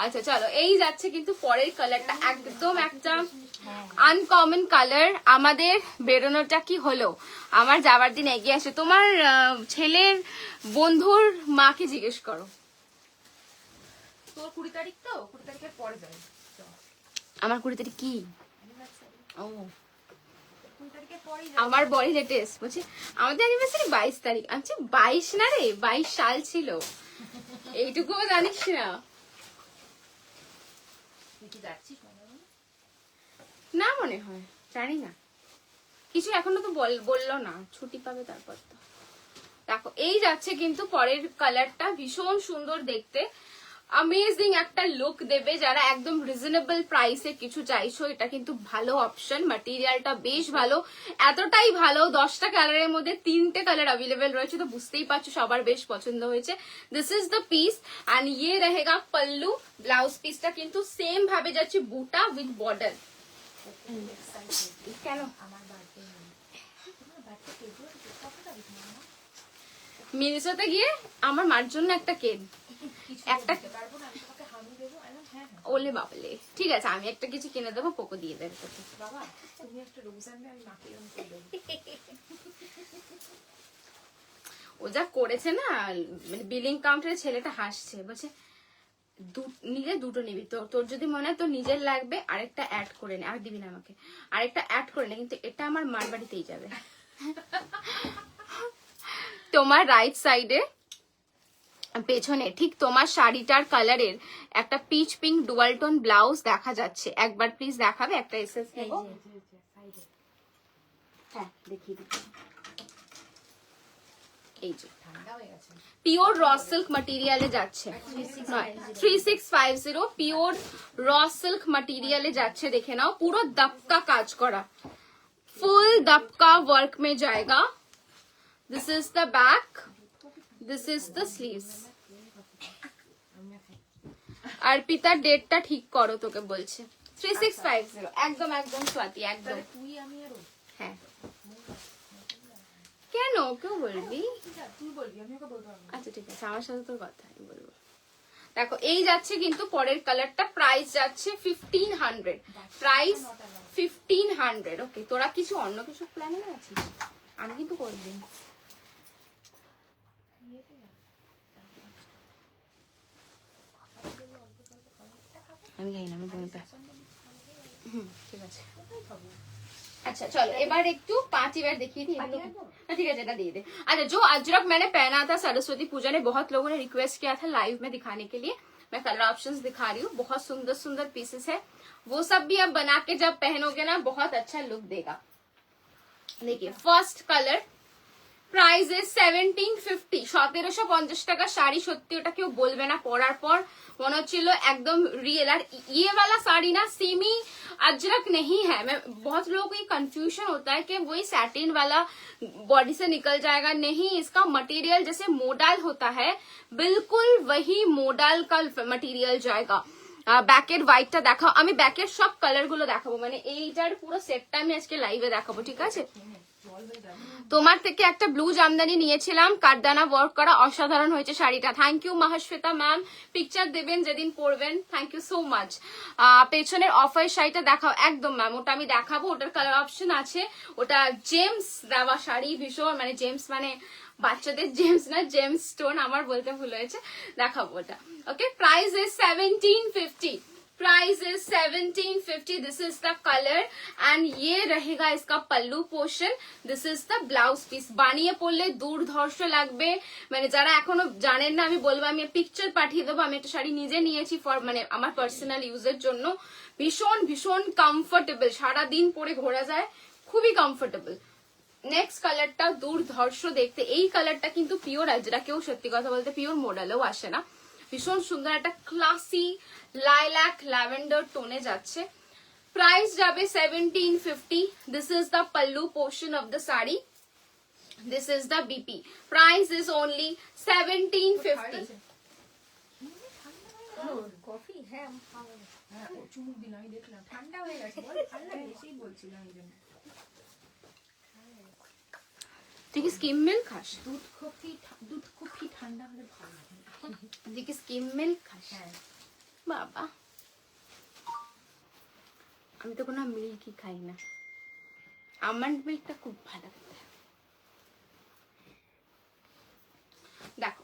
আচ্ছা চলো এই যাচ্ছে কিন্তু পরের কালারটা, একদম একটা আনকমন কালার। আমাদের বেরোনোটা কি হলো, আমার যাবার দিন এগিয়ে আসে। তোমার ছেলের বন্ধুর মাকে জিজ্ঞেস করো। তোর 20 তারিখ তো, 20 তারিখের পরে যাবে। আমার 20 তারিখ কি? ও 20 তারিখের পরেই আমার বডি লেটেস্ট বলছি, আমাদের অ্যানিভার্সারি 22 তারিখ। আচ্ছা 22 না রে, 22 সাল ছিল, এইটুকুও জানিস না? কি যাচ্ছিস না মনে হয়, জানি না কিছু, এখনো তো বললো না, ছুটি পাবে তারপর তো। দেখো এই যাচ্ছে কিন্তু পরের কালারটা, ভীষণ সুন্দর দেখতে, अमेजिंग একটা লুক দেবে। যারা একদম রিজনেবল প্রাইসে কিছু চাইছো, এটা কিন্তু ভালো অপশন। ম্যাটেরিয়ালটা বেশ ভালো, এতটাই ভালো 10টা কালারের মধ্যে 3টে কালার अवेलेबल রয়েছে, তো বুঝতেই পারছো সবার বেশ পছন্দ হয়েছে। This is the piece and ये रहेगा पल्लू। ব্লাউজ পিসটা কিন্তু সেম ভাবে যাচ্ছে, বুটা উইথ বর্ডার। কেন আমার বার্থডে মিনিসোতে গিয়ে আমার মার জন্য একটা কেক, একটা ওলে বাবলে, ঠিক আছে আমি একটা কিছু কিনে দেবো, পোকো দিয়ে দেবে তোকে। বাবা তুমি একটা রোজ আনবে, আমি মাকে এরকম করে দেবো। ও যা করেছে না, মানে বিলিং কাউন্টারে ছেলেটা হাসছে, বলছে নিজে দুটো নিবি, তোর যদি মনে হয় তোর নিজের লাগবে আরেকটা অ্যাড করে নে, আর দিবি না আমাকে, আরেকটা অ্যাড করে নে, কিন্তু এটা আমার মার বাড়িতেই যাবে। তোমার রাইট সাইডে পেছনে ঠিক তোমার শাড়িটার কালারের একটা pitch pink dual tone blouse দেখা যাচ্ছে, একবার প্লিজ দেখাবে, একটা এসএস নেব। হ্যাঁ দেখিয়ে দিচ্ছি, এই যে ঠান্ডা হয়ে গেছে। পিওর র সিল্ক ম্যাটেরিয়ালে যাচ্ছে, 3650 পিওর র সিল্ক ম্যাটেরিয়ালে যাচ্ছে। দেখে নাও পুরো দপকা কাজ করা, ফুল দপকা ওয়ার্ক মে जाएगा। This is the back, this is the sleeves. Arpita डेटটা ঠিক করো, তোকে বলছে 3650 একদম একদম স্বাতি একদম। তুই আমি আর ও। হ্যাঁ কেন কেউ বলবি? তুই বলবি, আমি ওকে বলতে পারবো না। আচ্ছা ঠিক আছে, আমার সাথে তোর কথা আমি বলবো। দেখো এই যাচ্ছে কিন্তু পরের কালারটা, প্রাইস যাচ্ছে 1500, প্রাইস 1500। ওকে, তোরা কিছু অন্য কিছু প্ল্যানে আছিস? আমি কিন্তু করে দিই। আমি জানি না, আমি বলতে ঠিক আছে। अच्छा चलो এবার একটু पांचीवार देखिए थी ठीक है जेटा दिए थे। अच्छा जो अजरक मैंने पहना था सरस्वती पूजा ने, बहुत लोगों ने रिक्वेस्ट किया था लाइव में दिखाने के लिए, मैं कलर ऑप्शंस दिखा रही हूँ। बहुत सुंदर सुंदर पीसेस है, वो सब भी आप बना के जब पहनोगे ना बहुत अच्छा लुक देगा। देखिए फर्स्ट कलर, প্রাইস ইজ 1750, 1750 টাকা শাড়ি। সত্যি ওটা কেউ বলবে না পরার পর মনে হচ্ছিল একদম রিয়েল। আর ये वाला साड़ी ना सेमी अजरक नहीं है। मैं बहुत लोगों को ये कंफ्यूजन होता है कि वही सैटिन वाला बॉडी से निकल जाएगा, नहीं, इसका मटेरियल जैसे मोडाल होता है बिल्कुल वही मोडाल का मटेरियल जाएगा। ব্যাকের হোয়াইটটা দেখাও, আমি ব্যাকের সব কালার গুলো দেখাবো, মানে এইটার পুরো সেটটা আমি আজকে লাইভে দেখাবো, ঠিক আছে। তোমার থেকে একটা ব্লু জামদানি নিয়েছিলাম, কাঠদানা ওয়ার্ক করা, অসাধারণ হয়েছে শাড়িটা। Thank you Mahasweta ma'am, picture দেবেন যেদিন পরবেন, থ্যাংক ইউ সো মাচ। পেছনের অফার শাড়িটা দেখাও, একদম ম্যাম ওটা আমি দেখাবো, ওটার কালার অপশন আছে। ওটা জেমস দেওয়া শাড়ি, ভীষণ মানে জেমস মানে বাচ্চাদের জেমস না, জেমস স্টোন, আমার বলতে ভুল হয়েছে, দেখাবো ওটা। Okay, price is 1750, price is 1750। This is the colour and ये रहेगा इसका pallu portion. This is the blouse piece. বানিয়ে পরলে দুর্ধর্ষ লাগবে, মানে যারা এখনো জানেন না আমি বলবো, আমি পিকচার পাঠিয়ে দেবো। আমি একটা শাড়ি নিজে নিয়েছি ফর মানে আমার পার্সোনাল ইউজের জন্য, ভীষণ ভীষণ কমফোর্টেবল, সারাদিন পরে ঘোরা যায়, খুবই কমফোর্টেবল। নেক্সট কালারটা দুর্ধর্ষ দেখতে, এই কালারটা কিন্তু পিওর আজরা, কেউ সত্যি কথা বলতে পিওর মডেলেও আসে না। ভীষণ সুন্দর একটা ক্লাসি লাইল্যাক ল্যাভেন্ডার টোনে যাচ্ছে। প্রাইস যাবে 1750। This is the pallu portion of the sari, this is the BP. Price is only 1750। Coffee, হ্যাঁ আমি খাবো। হ্যাঁ ও চুমুক দিল, আমি দেখলাম ঠান্ডা হয়ে গেছে, বল ঠান্ডা বেশি বলছিলাম এই জন্য। তুই কি স্কিম মিল্ক খাস? দুধ কফি ঠান্ডা হলে ভালো লাগে। তুই কি স্কিম মিল্ক খাস? হ্যাঁ বাবা, আমি তো কোনো মিল্কই খাই না, আমন্ড মিল্কটা খুব ভালো খেতে। দেখো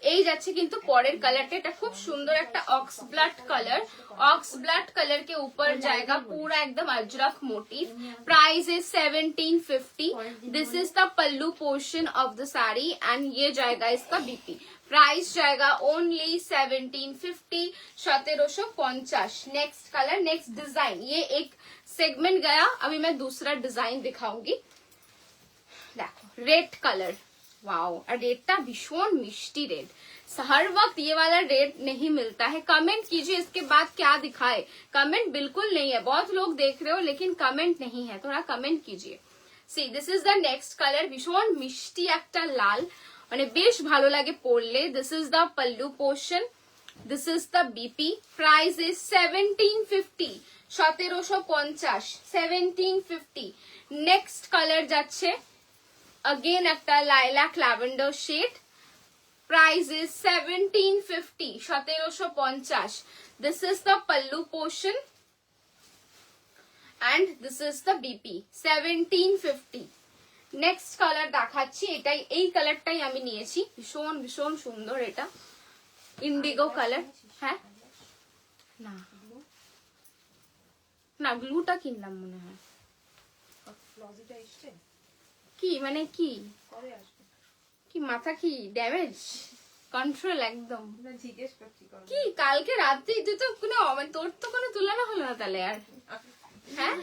এই যাচ্ছে কিন্তু পরের কালারটা, এটা খুব সুন্দর একটা ox blood colour. Ox blood colour के ऊपर जाएगा पूरा एकदम Ajrakh motif. Price is 1750। This is the pallu portion of the sari and ये जाएगा इसका बीपी। प्राइस जाएगा only 1750, 1750। Next colour, next design, ये एक सेगमेंट गया, अभी मैं दूसरा डिजाइन दिखाऊंगी। देखो रेड कलर, वाओ, और रेड भीषण मिष्टी रेड, हर वक्त ये वाला रेड नहीं मिलता है। कमेंट कीजिए इसके बाद क्या दिखाए, कमेंट बिल्कुल नहीं है, बहुत लोग देख रहे हो लेकिन कमेंट नहीं है, थोड़ा कमेंट कीजिए। See this is the next colour, भीषण मिष्टी একটা লাল, মানে বেশ ভালো লাগে পরলে। This is the pallu portion, this is the BP. Price is 1750, 1750, 1750। Next colour যাচ্ছে अगेन একটা lilac lavender shade. Price is 1750, 1750। This is the pallu portion and this is the BP, 1750। Next colour দেখাচ্ছি, এটাই এই কালারটাই আমি নিয়েছি, ভীষণ ভীষণ সুন্দর, এটা ইন্ডিগো কালার। হ্যাঁ না না, গ্লুটা কিনলাম মনে হয়। লজিটা এসছে কি মানে কি কবে আসবে? কি মাথা কি ড্যামেজ, কন্ট্রোল একদম। জিজ্ঞেস করছি কি কালকে রাতে তুই তো কোনো মানে তোর তো কোনো তুলনা হলো না তাহলে আর। হ্যাঁ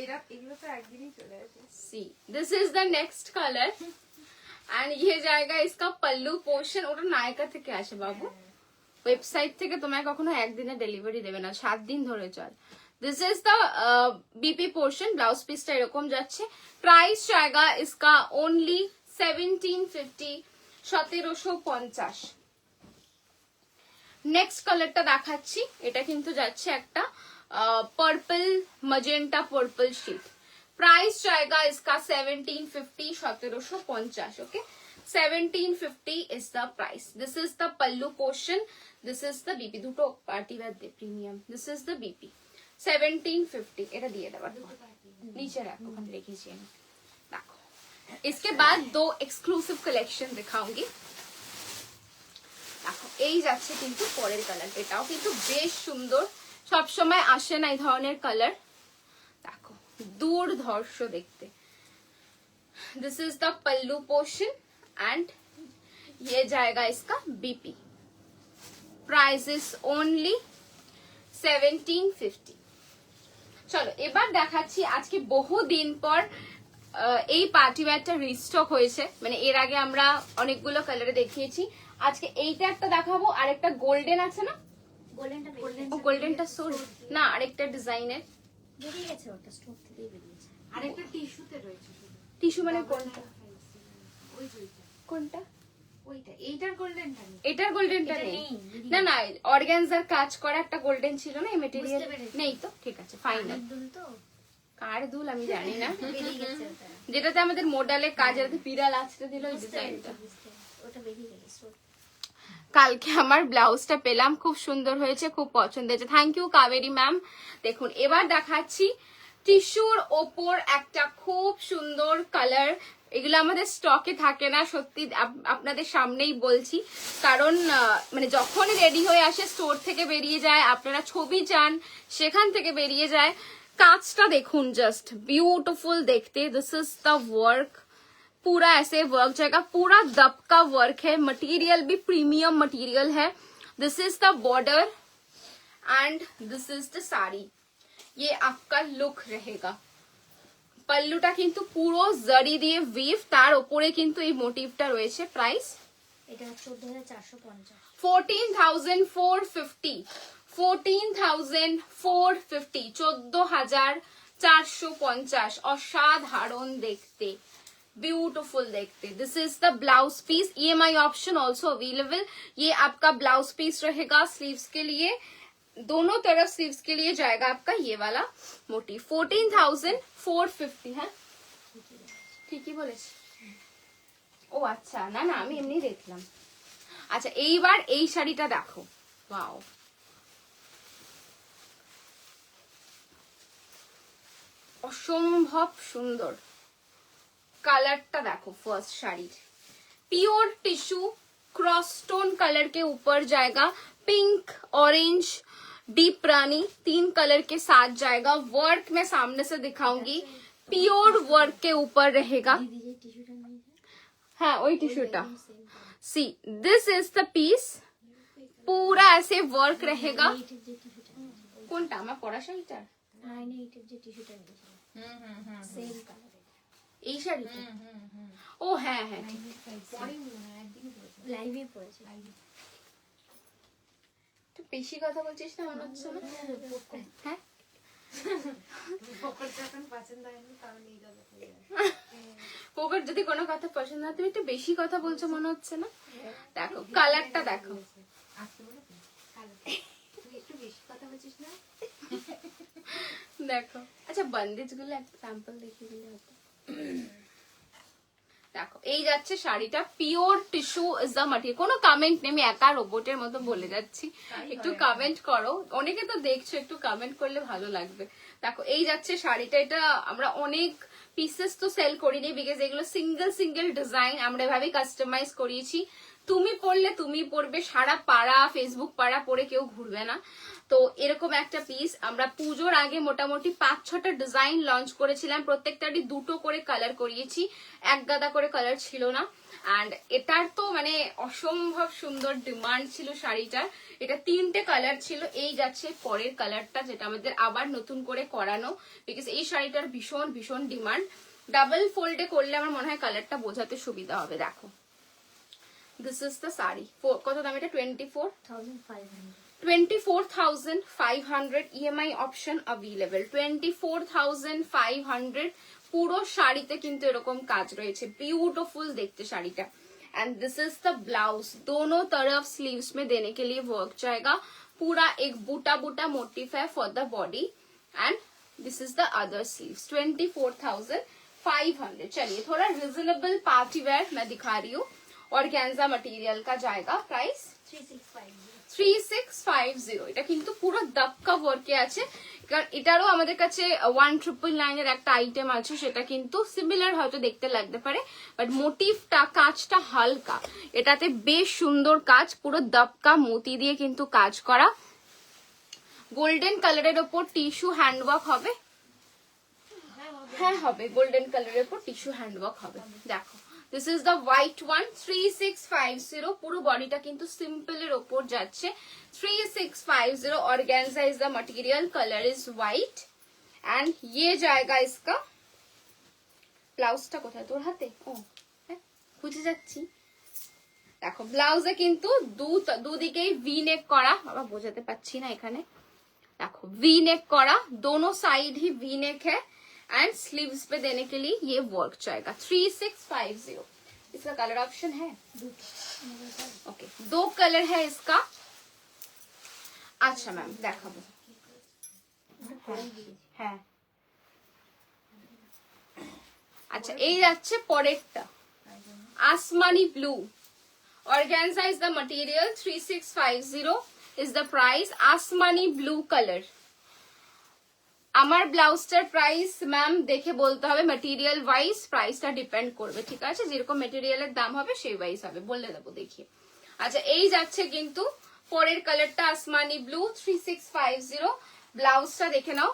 এগুলো তো একদিনই চলে আসে। सी this is the next colour and ये जाएगा इसका पल्लू पोर्शन। ওটা নায়িকা থেকে আসে বাবু, ওয়েবসাইট থেকে তোমায় কখনো একদিনে ডেলিভারি দেবে না, 7 দিন ধরে চল। This is the BP portion, blouse পিসটা এরকম যাচ্ছে। প্রাইস जाएगा इसका ओनली 1750, 1750। নেক্সট কালারটা দেখাচ্ছি, এটা কিন্তু যাচ্ছে একটা purple magenta purple sheet. Price जाएगा इसका 1750, 1750। Okay, 1750 is the price. This is the pallu portion, this is the BP, দুটো পার্টি ওয়্যার দে premium, this is the BP 1750। এটা দিয়ে দেওয়া नीचे रखो, हम রেখেছি আমি। দেখো इसके बाद दो एक्सक्लूसिव कलेक्शन दिखाऊंगी। দেখো এই যাচ্ছে কিন্তু পরের কালার, এটাও কিন্তু বেশ সুন্দর, সব সময় আসে না এই ধরনের কালার। দেখো দুর্ধর্ষ দেখতে। This is the pallu portion and ये जाएगा इसका बीपी। Price is only 1750। চলো এবার দেখাচ্ছি, আজকে বহুদিন পর এই পার্টি ওয়্যারটা রিস্টক হয়েছে, মানে এর আগে আমরা অনেকগুলো কালারে দেখিয়েছি, আজকে এইটা একটা দেখাবো, আর একটা গোল্ডেন আছে না, গোল্ডেনটা সোল না, আরেকটা ডিজাইনের বেরিয়ে গেছে, ওটা স্টক থেকে বেরিয়েছে। আরেকটা টিস্যুতে রয়েছে। টিস্যু মানে কোনটা? ওই দুইটা। কোনটা? ওইটা। এইটার গোল্ডেনটা নেই। এটার গোল্ডেনটা এটা নেই। নেই, না না, অর্গানজার কাজ করা একটা গোল্ডেন ছিল না, এই মেটেরিয়াল বুঝতে পেরেছি। নেই তো, ঠিক আছে ফাইনাল। দুল তো কার দুল আমি জানি না, বেরিয়ে গেছে ওটা। যেটাতে আমাদের মোডালে কাজের বিড়াল আছড়ে দিল ওই ডিজাইনটা। ওটা বেরিয়ে গেছে স্টক। কালকে আমার ব্লাউজটা পেলাম, খুব সুন্দর হয়েছে, খুব পছন্দ হয়েছে, থ্যাংক ইউ কাবেরী ম্যাম। দেখুন এবার দেখাচ্ছি টিস্যুর ওপর একটা খুব সুন্দর কালার, এগুলো আমাদের স্টকে থাকে না, সত্যি আপনাদের সামনেই বলছি, কারণ মানে যখন রেডি হয়ে আসে স্টোর থেকে বেরিয়ে যায়, আপনারা ছবি চান সেখান থেকে বেরিয়ে যায়। কাজটা দেখুন, জাস্ট বিউটিফুল দেখতে। दिस इज द वर्क, पूरा ऐसे वर्क जाएगा, पूरा दब का वर्क है, मटेरियल भी प्रीमियम मटेरियल है। This is the border and this is the sari, ये आपका लुक रहेगा। पल्लूटा किंतु पुरो जरी दिए वीव, तार उपरे किंतु এই মোটিভটা রয়েছে। প্রাইস এটা 14450। 14,450, 14,450, 14,450। অসাধারণ দেখতে, ब्यूटीफुल देखते। This is the blouse piece, EMI option also available. ये आपका ब्लाउज पीस रहेगा, स्लीव्स के लिए, दोनों तरफ स्लीव्स के लिए जाएगा आपका ये वाला मोटिव। 14,450 है, ठीक ही बोले। ও আচ্ছা, না না আমি এমনি দেখলাম। আচ্ছা এইবার এই শাড়িটা দেখো, ওয়াও অসম্ভব সুন্দর कलरটা देखो। First sari pure tissue cross stone colour के ऊपर जाएगा, पिंक ऑरेंज डीप रानी 3 कलर के साथ जाएगा। वर्क मैं सामने से दिखाऊंगी, प्योर वर्क के ऊपर रहेगा। हाँ वही टिश्यूटा, see this is the piece, पूरा ऐसे वर्क रहेगा। কোনটা আমার পরা শাড়িটা? সেম কালার এই শাড়িটা? ও হ্যাঁ হ্যাঁ, লাইভে পড়েছে। একটু বেশি কথা বলছিস না মনে হচ্ছে না? হ্যাঁ পোকর যদি কোনো কথা পছন্দ না, তুমি একটু বেশি কথা বলছো মনে হচ্ছে না? দেখো কালারটা দেখো, একটু বেশি কথা বলছিস না? দেখো। আচ্ছা বন্দেজ গুলো একটা স্যাম্পল দেখিয়ে দিলে হতো। দেখো এই যাচ্ছে শাড়িটা, পিওর টিস্যু ইজ দ্য মাটিরিয়াল। কোনো কমেন্ট নেই, আমি একা রোবটের মতো বলে যাচ্ছি, একটু কমেন্ট করো, অনেকে তো দেখছো, একটু কমেন্ট করলে ভালো লাগবে। দেখো এই যাচ্ছে শাড়িটা, এটা আমরা অনেক পিসেস তো সেল করিনি, বিকজ এগুলো সিঙ্গেল সিঙ্গেল ডিজাইন আমরা এভাবেই কাস্টমাইজ করিয়েছি। তুমি পরলে তুমি পরবে, সারা পাড়া ফেসবুক পাড়া পরে কেউ ঘুরবে না। তো এরকম একটা পিস আমরা পুজোর আগে মোটামুটি 5-6টা ডিজাইন লঞ্চ করেছিলাম, প্রত্যেকটারই 2টো করে কালার করিয়েছি, এক গাদা করে কালার ছিল না। এন্ড এটার তো মানে অসম্ভব সুন্দর ডিমান্ড ছিল শাড়িটার, এটা 3টে কালার ছিল। এই যাচ্ছে পরের কালারটা, যেটা আমাদের আবার নতুন করে করানো, বিকজ এই শাড়িটার ভীষণ ভীষণ ডিমান্ড। ডাবল ফোল্ডে করলে আমার মনে হয় কালারটা বোঝাতে সুবিধা হবে। দেখো দিস ইজ দ্য শাড়ি, কত দাম এটা? 24,500 EMI অপশন अवेलेबल। 24,500 পুরো শাড়িতে কিন্তু এরকম কাজ রয়েছে, বিউটিফুল দেখতে শাড়িটা। And this is the blouse, दोनों तरफ स्लीव्स में देने के लिए वर्क जाएगा, पूरा एक बूटा बूटा मोटिव है for the body and this is the other sleeves. 24,500। चलिए थोड़ा रिजनेबल पार्टी वेयर मैं दिखा रही हूँ, ऑर्गेन्जा मटेरियल का जाएगा प्राइस 3650। এটা কিন্তু পুরো দাক্কা ওয়ার্কে আছে, কারণ এটারও আমাদের কাছে 1999 এর একটা আইটেম আছে, সেটা কিন্তু সিমিলার হয়তো দেখতে লাগতে পারে, বাট মোটিভটা কাজটা হালকা, এটাতে বেশ সুন্দর কাজ, পুরো দাক্কা মোতি দিয়ে কিন্তু কাজ করা, গোল্ডেন কালারের ওপর টিস্যু হ্যান্ডওয়ার্ক হবে, হ্যাঁ হবে, গোল্ডেন কালারের উপর টিস্যু হ্যান্ডওয়ার্ক হবে। দেখো this is the white one, 3650, পুরো বডিটা কিন্তু সিম্পল এর ওপর যাচ্ছে, 3650। Organza is the material, colour is white and ये जाएगा इसका ব্লাউজটা কোথায় তোর হাতে? ও হ্যাঁ বুঝে যাচ্ছি। দেখো ব্লাউজে কিন্তু দুদিকেই ভি নেক করা, বাবা বোঝাতে পারছি না এখানে, देखो वी नेक करा, दोनों साइड ही वी नेक है एंड स्लीव्स पे देने के लिए ये वर्क जाएगा। 3650। इसका कलर ऑप्शन है ओके, 2 कलर है इसका। अच्छा मैम देखाबो, হ্যাঁ আচ্ছা এই যাচ্ছে পরেরটা, আসমানি blue, organza is the material, 3650 is the price, আসমানি ব্লু কালার। আমার ব্লাউজটার প্রাইস ম্যাম দেখে বলতে হবে, ম্যাটেরিয়াল ওয়াইজ প্রাইসটা ডিপেন্ড করবে, ঠিক আছে, যেরকম ম্যাটেরিয়ালের দাম হবে সেই ওয়াইজ হবে, বলে দেবো দেখিয়ে। আচ্ছা এই যাচ্ছে কিন্তু পরের কালারটা আসমানি ব্লু, 3650। ब्लाउज देखे नाओ,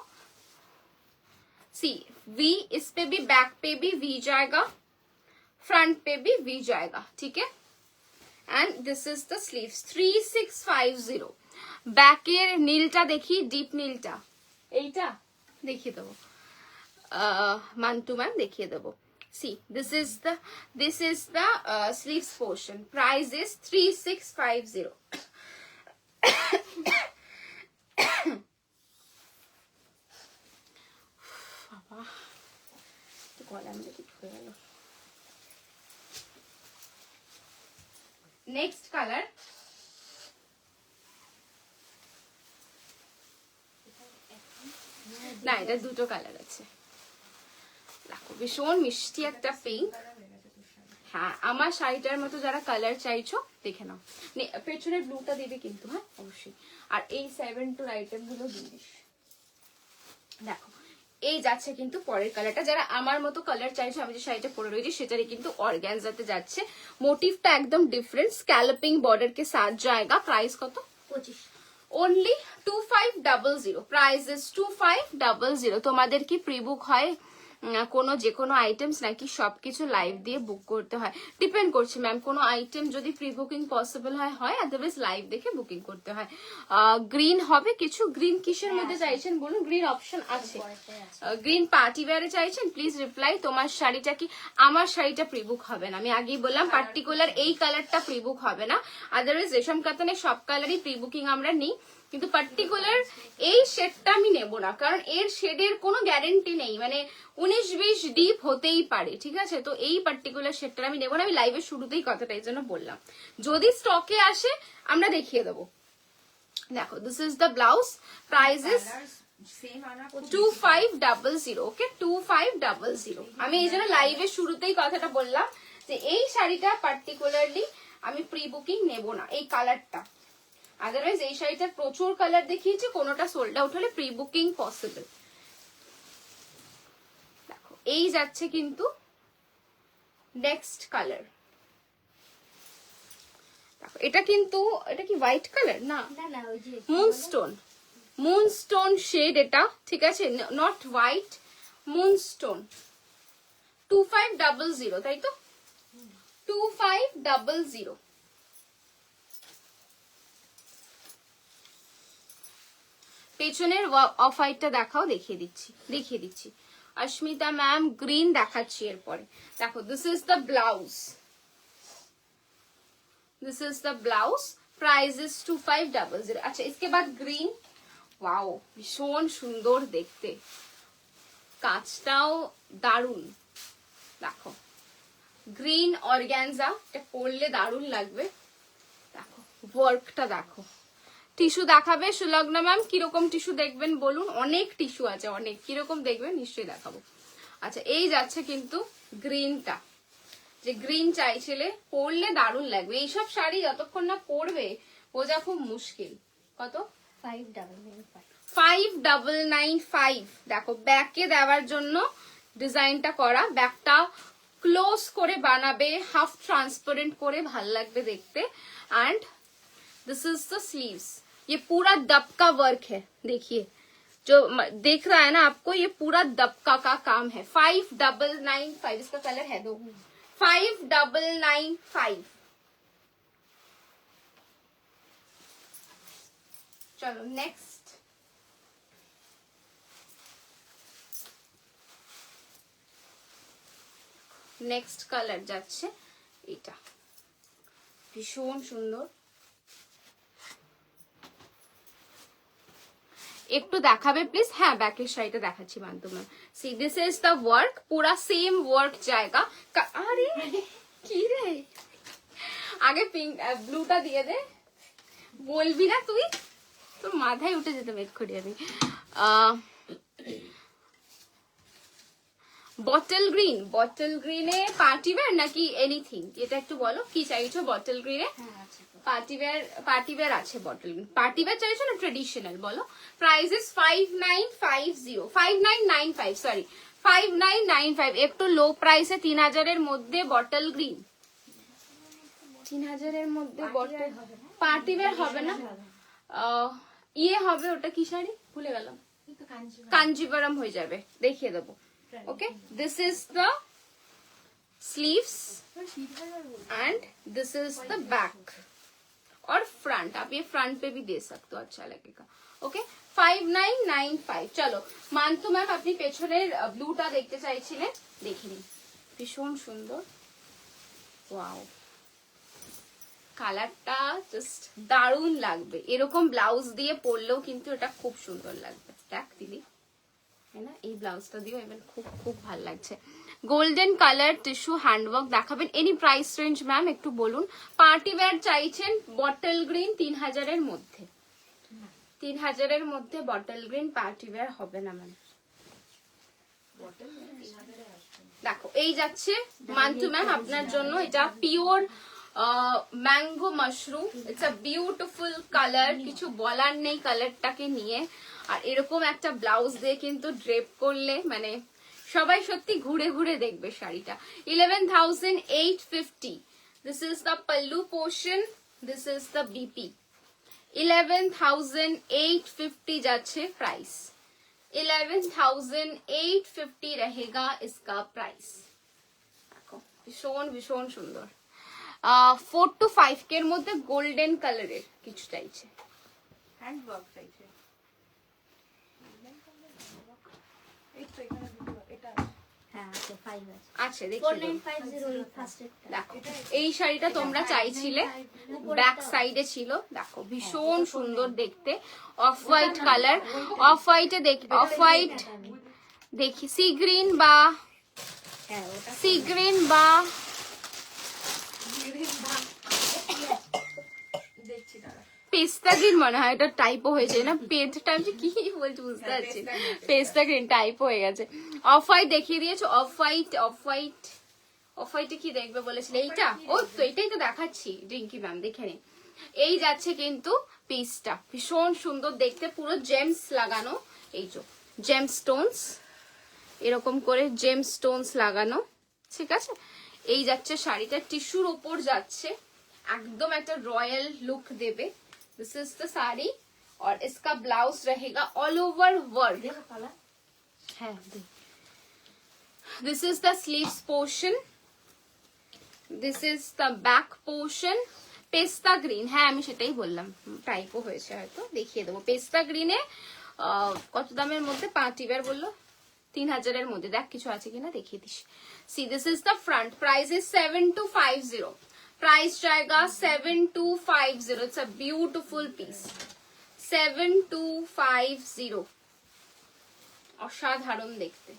सी वी इस पे भी, बैक पे भी वी जाएगा, फ्रंट पे भी वी जाएगा, ठीक है। And this is the sleeves, 3650। बैकेर नीलटा देखी, डीप नीलटा এইটা দেখিয়ে দেবো, মান্টু ম্যাম দেখিয়ে দেবো। सी this is the sleeves portion, price is 3650। Next colour, না এটা দুটো কালার আছে, দেখো ভীষণ মিষ্টি একটা পিঙ্ক। হ্যাঁ আমার শাড়িটার মতো যারা কালার চাইছো দেখে নাও, পেছনের ব্লুটা দিবি কিন্তু, হ্যাঁ অবশ্যই, আর এই 7 টু আইটেম গুলো দিস। দেখো এই যাচ্ছে কিন্তু পরের কালারটা, যারা আমার মতো কালার চাইছো, আমি যে শাড়িটা পরে রয়েছি সেটারই কিন্তু অর্গানজাতে যাচ্ছে, মোটিভটা একদম ডিফারেন্ট, স্ক্যালপিং বর্ডার के साथ जाएगा। प्राइस কত? 25, ओनली 2500। Price is 2500। তোমাদের কি প্রি বুক হয় কোনো যে কোনো আইটেমস, নাকি সবকিছু লাইভ দিয়ে বুক করতে হয়? ডিপেন্ড করছে ম্যাম, কোনো আইটেম যদি প্রি বুকিং পসিবল হয়, আদারওয়াইজ লাইভ দেখে বুকিং করতে হয়। গ্রিন হবে কিছু, গ্রিন কিসের মধ্যে চাইছেন বলুন, গ্রিন অপশন আছে, গ্রিন পার্টি ওয়্যারে চাইছেন, প্লিজ রিপ্লাই। তোমার শাড়িটা কি? আমার শাড়িটা প্রি বুক হবে না, আমি আগেই বললাম, পার্টিকুলার এই কালারটা প্রি বুক হবে না, আদারওয়াইজ রেশম কাতানের সব কালারই প্রি বুকিং আমরা নিই, কিন্তু পার্টিকুলার এই শেডটা আমি নেব না, কারণ এর শেডের কোনো গ্যারেন্টি নেই, মানে 19-20 ডিপ হতেই পারে, ঠিক আছে, তো এই পার্টিকুলার শেডটা আমি নেব না। আমি লাইভের শুরুতেই কথাটা এই জন্য বললাম, যদি স্টকে আসে আমরা দেখিয়ে দেবো। দেখো this is the blouse, price is 2500, ওকে 2500। আমি এই জন্য লাইভের শুরুতেই কথাটা বললাম যে এই শাড়িটা পার্টিকুলারলি আমি প্রি বুকিং নেব না, এই কালারটা, আদারওয়াইজ এই শাড়িটার প্রচুর কালার দেখিয়েছি, কোনোটা সোল্ড আউট হলে প্রি বুকিং পসিবল। দেখো এই যাচ্ছে কিন্তু নেক্সট কালার, দেখো এটা কিন্তু, এটা কি হোয়াইট কালার? না না ওই যে মুনস্টোন শেড এটা, ঠিক আছে, নট হোয়াইট, মুনস্টোন। 2500, তাই তো, 2500। পেছনের অফ হোয়াইটটা দেখাও, দেখিয়ে দিচ্ছি। অস্মিতা ম্যাম গ্রিন দেখাচ্ছি এরপরে। দেখো this is the blouse, price is 2500। আচ্ছা इसके बाद গ্রিন, ওয়াও ভীষণ সুন্দর দেখতে, কাজটাও দারুন। দেখো গ্রিন অর্গ্যানজা, এটা পরলে দারুণ লাগবে। দেখো ওয়ার্কটা দেখো। টিস্যু দেখাবে সুলগ্না ম্যাম, কিরকম টিস্যু দেখবেন বলুন? অনেক টিস্যু আছে, অনেক। কিরকম দেখবেন নিশ্চয়ই দেখাবো। আচ্ছা, এই যাচ্ছে কিন্তু গ্রিনটা, যে গ্রিন চাইছিলে, পরলে দারুণ লাগবে। এইসব শাড়ি যতক্ষণ না পরবে বোঝা খুব মুশকিল। কত? 5995। 5995। দেখো ব্যাকে দেওয়ার জন্য ডিজাইনটা করা, ব্যাকটা ক্লোজ করে বানাবে, হাফ ট্রান্সপারেন্ট করে, ভাল লাগবে দেখতে। And this is the sleeves. ये पूरा दबका वर्क है, देखिए जो देख रहा है ना आपको, ये पूरा दबका का काम है। 5995, इसका कलर है दो, 5995। चलो नेक्स्ट, নেক্সট কালার যাচ্ছে এটা, ভীষণ সুন্দর। একটু দেখাবে প্লিজ? হ্যাঁ, ব্যাকের শাড়িটা দেখাচ্ছি মান্তু ma'am. C this is the work, পুরা সেম ওয়ার্ক জায়গা। আরে কি রে, আগে পিঙ্ক ব্লুটা দিয়ে দে। বলবি না তুই? তোর মাথায় উঠে যেতে এক্ষুনি আমি। বটল গ্রিন, বটল গ্রিনে পার্টি ওয়্যার নাকি এনিথিং, এটা একটু বলো কি চাইছো? বটল গ্রিনে পার্টি ওয়্যার আছে, বটল গ্রিন পার্টি ওয়্যার চাইছো না ট্রেডিশনাল? বলো। Price is 5950, 5995, sorry 5995। একটু লো প্রাইসে 3000 এর মধ্যে বটল গ্রিন, 3000 এর মধ্যে বটল পার্টি ওয়্যার হবে না। ইয়ে হবে, ওটা কি শাড়ি ভুলে গেলাম, কাঞ্জিবরম হয়ে যাবে, দেখিয়ে দেবো। Okay, this is the sleeves and this is the back और फ्रंट। आप ये फ्रंट पे भी दे सकते हो, अच्छा लगेगा। ओके, 5995। चलो मानतु मैम, अपनी पेছনের ব্লুটা দেখতে চাইছিলেন, দেখে নিন, ভীষণ সুন্দর। ওয়াও, কালারটা জাস্ট দারুণ লাগবে। এরকম ব্লাউজ দিয়ে পরলেও কিন্তু এটা খুব সুন্দর লাগবে। দেখ দিদি, है ना, এই ব্লাউজটা দিও এবার খুব খুব ভালো লাগছে। গোল্ডেন কালার টিস্যু হ্যান্ডওয়ার্ক দেখাবেন। এনি প্রাইস রেঞ্জ ম্যাম একটু বলুন? পার্টি ওয়্যার চাইছেন বটল গ্রিন 3000 এর মধ্যে, 3000 এর মধ্যে বটল গ্রিন পার্টি ওয়্যার হবে না ম্যাম। দেখো এই যাচ্ছে মান্তু ম্যাম আপনার জন্য, এটা pure mango mushroom. It's a beautiful colour, কিছু বলার নেই কালারটাকে নিয়ে। আর এরকম একটা ব্লাউজ দিয়ে কিন্তু ড্রেপ করলে মানে সবাই সত্যি ঘুরে ঘুরে দেখবে শাড়িটা। 11850। This is the pallu portion, this is the BP. 11850 যাচ্ছে প্রাইস, 11850 रहेगा इसका प्राइस। দেখো ভীষণ ভীষণ সুন্দর। 4 to 5 এর মধ্যে গোল্ডেন কালারের কিছু চাইছে, হ্যান্ডওয়ার্ক চাইছে। এই তো এখানে এটা হ্যাঁ আছে 5 আছে। আচ্ছা দেখি 4950 ফার্স্ট একটা। দেখো এই শাড়িটা তোমরা চাইছিলে, ব্যাক সাইডে ছিল। দেখো ভীষণ সুন্দর দেখতে, অফ হোয়াইট কালার। অফ হোয়াইটে দেখি, অফ হোয়াইট দেখি সি গ্রিন বা হ্যাঁ ওটা সি গ্রিন বা দেখছি দাঁড়া। পেস্তা গ্রিন মনে হয়, এটা টাইপও হয়েছে না, পেজটা আমি কি বলছি বুঝতে পারছি না। পেস্তা গ্রিন টাইপ হয়ে গেছে। অফ হোয়াইট দেখিয়ে দিয়েছো, off white, off white, off হোয়াইটে কি দেখবে বলেছিলে? এইটা, ও তো এটাই তো দেখাচ্ছি রিঙ্কি ম্যাম, দেখে নিন। এই যাচ্ছে কিন্তু পিসটা, ভীষণ সুন্দর দেখতে, পুরো জেমস লাগানো। এই যে জেম স্টোনস, এরকম করে জেম স্টোনস লাগানো, ঠিক আছে। এই যাচ্ছে শাড়িটা, টিস্যুর ওপর যাচ্ছে, एकदम একটা রয়্যাল লুক দেবে। दिस इज द साड़ी और इसका ब्लाउज रहेगा ऑल ओवर वर्क। দেখো কালার। হ্যাঁ, this is the sleeves portion, this is the back portion. পেস্তা গ্রিন, হ্যাঁ আমি সেটাই বললাম, টাইপও হয়েছে হয়তো, দেখিয়ে দেবো। পেস্তা গ্রিনে কত দামের মধ্যে? পার্টি ওয়্যার বললো 3000 এর মধ্যে। দেখ কিছু আছে কিনা দেখিয়ে দিস। See this is the front, price is 7250। Price जाएगा 7250। It's a beautiful piece, 7250। অসাধারণ দেখতে।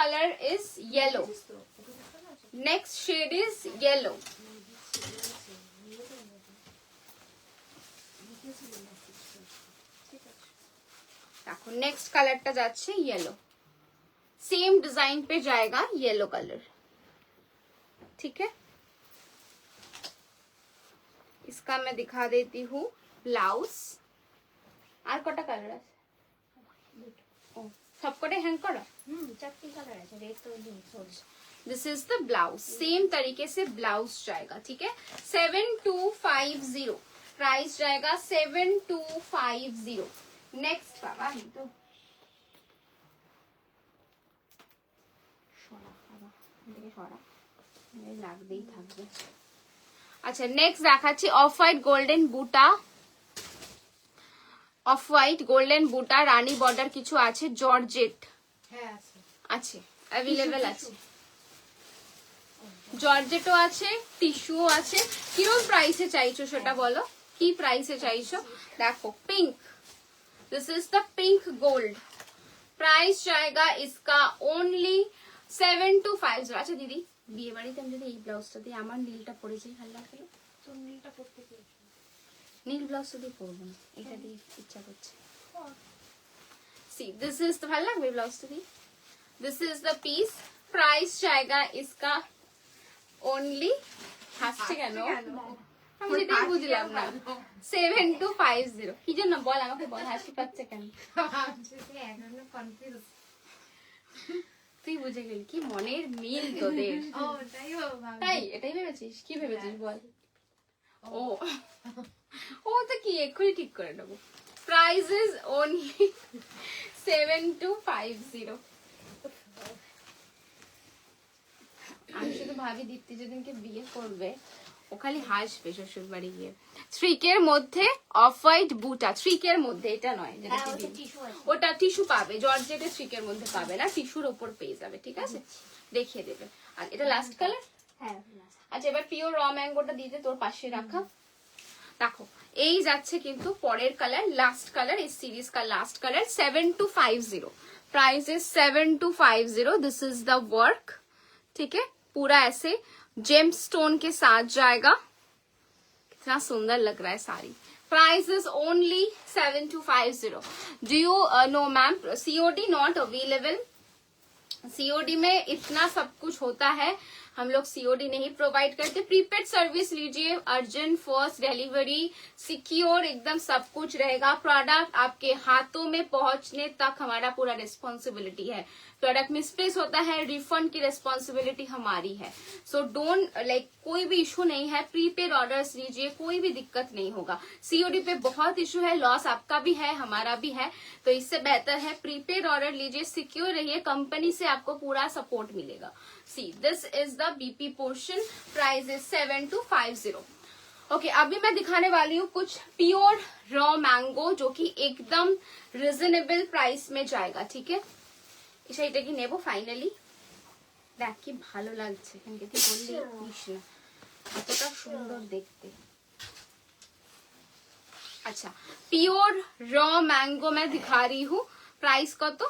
color is yellow. Next shade is yellow. देखो नेक्स्ट कलरটা যাচ্ছে येलो, सेम डिजाइन पे जाएगा येलो कलर, ठीक है। इसका मैं दिखा देती हूँ ब्लाउज। আর কটা কালার আছে? ও সবকটাই হ্যাং করা? চারটি কালার আছে, রেড তো দিন sorry. This is the blouse, same तरीके से ब्लाउज जाएगा, ठीक है। 7250 प्राइस जाएगा 7250। नेक्स्ट बाबा तो লাগবেই থাকবে। আচ্ছা নেক্সট দেখাচ্ছি অফ হোয়াইট গোল্ডেন বুটা, অফ হোয়াইট গোল্ডেন বুটা রানী বর্ডার কিছু আছে, জর্জেট আছে, অ্যাভেলেবেল আছে, জর্জেটও আছে, টিস্যুও আছে। কিরকম প্রাইসে চাইছো সেটা বলো, কি প্রাইসে চাইছো? দেখো pink, this is the pink gold, price जाएगा इसका ओनली 7250। अच्छा दीदी বিয়ে বাড়িতে আমি যদি এই ব্লাউজটা দিয়ে আমার নীলটা পরে যাই ভালো লাগবে? তো নীলটা পরতে কি নীল ব্লাউজটা দিয়ে পরবো না, এটা দিয়ে ইচ্ছা করছে। सी दिस इज तो ভালো লাগবে ব্লাউজটা দিয়ে। This is the piece, price जाएगा इसका ओनली হাসছে কেন? আমি যেটাই বুঝলাম না। 7250 কি জন্য বল, আমাকে বল হাসি পাচ্ছে কেন? তুই বুঝে গেলি, কি মনের মিল তোদের। তাই এটাই ভেবেছিস? কি ভেবেছিস বল? ও ও তো কি এক্ষুনি ঠিক করে নেবো। Price is only 7250। আমি শুধু ভাবি দীপ্তি যেদিনকে বিয়ে করবে ও খালি হাসবে শ্বশুর বাড়ি গিয়ে। থ্রিকের মধ্যে অফ হোয়াইট বুটা, থ্রিকের মধ্যে, এটা নয় যেটা ওটা টিস্যু পাবে, জর্জেটের থ্রিকের মধ্যে পাবে না, টিস্যুর ওপর পেয়ে যাবে, ঠিক আছে দেখিয়ে দেবে। আর এটা লাস্ট কালার। হ্যাঁ আচ্ছা এবার পিওর র ম্যাঙ্গোটা দিতে তোর পাশে রাখা। দেখো এই যাচ্ছে কিন্তু পরের কালার, লাস্ট কালার इस सीरीज का last colour 7250, price is 7250। This is the work, ठीक है, पूरा ऐसे जेम स्टोन के साथ जाएगा, कितना सुंदर लग रहा है sari. Price is only 7250। Do you know ma'am COD not available? COD में इतना सब कुछ होता है, हम लोग सीओडी नहीं प्रोवाइड करते। प्रीपेड सर्विस लीजिए, अर्जेंट फर्स्ट डिलीवरी, सिक्योर एकदम सब कुछ रहेगा। प्रोडक्ट आपके हाथों में पहुंचने तक हमारा पूरा रिस्पॉन्सिबिलिटी है। प्रोडक्ट मिसप्लेस होता है, रिफंड की रिस्पॉन्सिबिलिटी हमारी है। सो डोंट लाइक, कोई भी इशू नहीं है, प्रीपेड ऑर्डर्स लीजिए, कोई भी दिक्कत नहीं होगा। सीओडी पे बहुत इशू है, लॉस आपका भी है हमारा भी है, तो इससे बेहतर है प्रीपेड ऑर्डर लीजिए, सिक्योर रहिए, कंपनी से आपको पूरा सपोर्ट मिलेगा। सी this is the BP portion, price is 7250। Okay अभी मैं दिखाने वाली हूँ कुछ प्योर रॉ मैंगो जो कि एकदम रिजनेबल प्राइस में जाएगा, ठीक है। এটা কি নেবো ফাইনালি? দেখ কি ভালো লাগছে, এখানকে তুই বললি নিস না, এতটা সুন্দর দেখতে। अच्छा प्योर रॉ मैंगो मैं दिखा रही हूँ, प्राइस কত?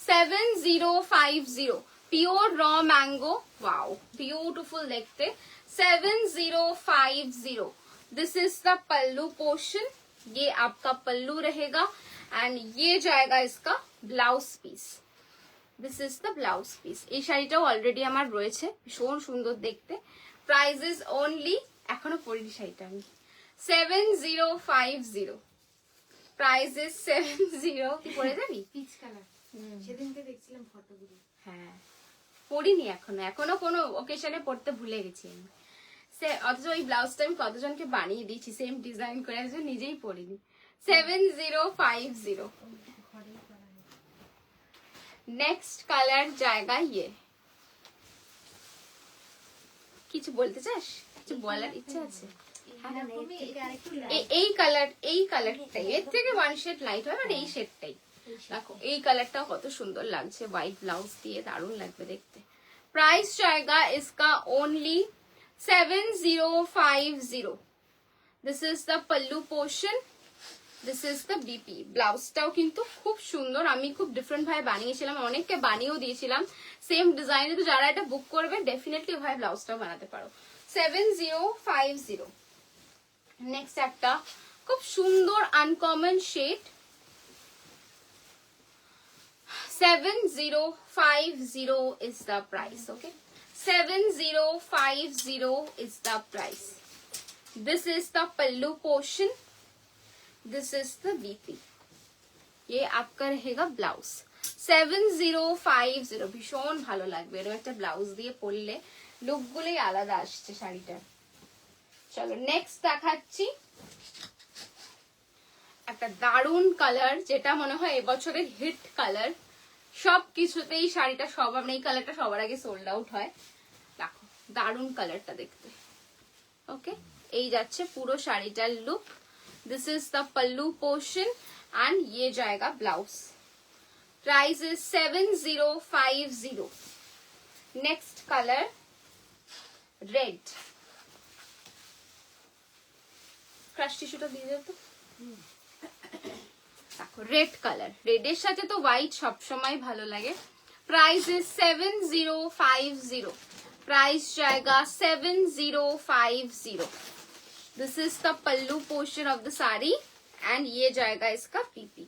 7050 pure raw mango, wow beautiful देखते। 7050। This is the pallu portion, ये आपका पल्लू रहेगा एंड ये जाएगा इसका blouse piece. This is the blouse piece. এই শাড়িটাও অলরেডি আমার রয়েছে, ভীষণ সুন্দর দেখতে। প্রাইস ইজ ওনলি, এখনো পরিনি শাড়িটা আমি, 7050। Price is 70। তুই পরে যাবি? পিচ কালার, সেদিনকে দেখছিলাম ফটোগুলো। হ্যাঁ পরিনি এখনো, এখনো কোনো ওকেশনে পড়তে ভুলে গেছি আমি। অথচ ওই ব্লাউজটা আমি কতজনকে বানিয়ে দিয়েছি সেম ডিজাইন করে, নিজেই পরিনি। 7050। नेक्स्ट कलर जाएगा ये। কিছু বলতে চাস? কিছু বলার ইচ্ছা আছে? এই কালারটাই এর থেকে ওয়ান শেড লাইট হয়, আর এই শেডটাই দেখো, এই কালারটা কত সুন্দর লাগছে হোয়াইট ব্লাউজ দিয়ে, দারুণ লাগবে দেখতে। प्राइस जाएगा इसका only 7050। This is the pallu portion, this is the BP. ব্লাউজটাও কিন্তু খুব সুন্দর, আমি খুব ডিফারেন্ট ভাবে বানিয়েছিলাম, অনেককে বানিয়েও দিয়েছিলাম সেম ডিজাইনে। তো যারা এটা বুক করবে ডেফিনেটলি ভাই ব্লাউজটাও বানাতে পারো। 7050। নেক্সট একটা খুব সুন্দর uncommon shade, 7050 is the price. Okay, 7050 is the price. This is the pallu portion, this is the VP. ये आपका रहेगा ब्लाउज 7050। ভীষণ ভালো লাগবে এরকম একটা ব্লাউজ দিয়ে পরলে, লুক গুলোই আলাদা আসছে শাড়িটা। চলো নেক্সট দেখাচ্ছি একটা দারুন কালার, যেটা মনে হয় এবছরের হিট কালার। সব কিছুতেই শাড়িটা সবার, এই কালারটা সবার আগে সোল্ড আউট হয়। দেখো দারুন কালারটা দেখতে। ওকে, এই যাচ্ছে পুরো শাড়িটার লুক। This is the pallu portion and ये जाएगा blouse. Price is 7050। Next colour red. Crush টিস্যুটা দিয়ে দাও তো। দেখো রেড কালার, রেডের সাথে তো হোয়াইট সবসময় ভালো লাগে। Price is 7050। प्राइस जाएगा 7050। This is the pallu portion of the sari and ये जाएगा इसका BP.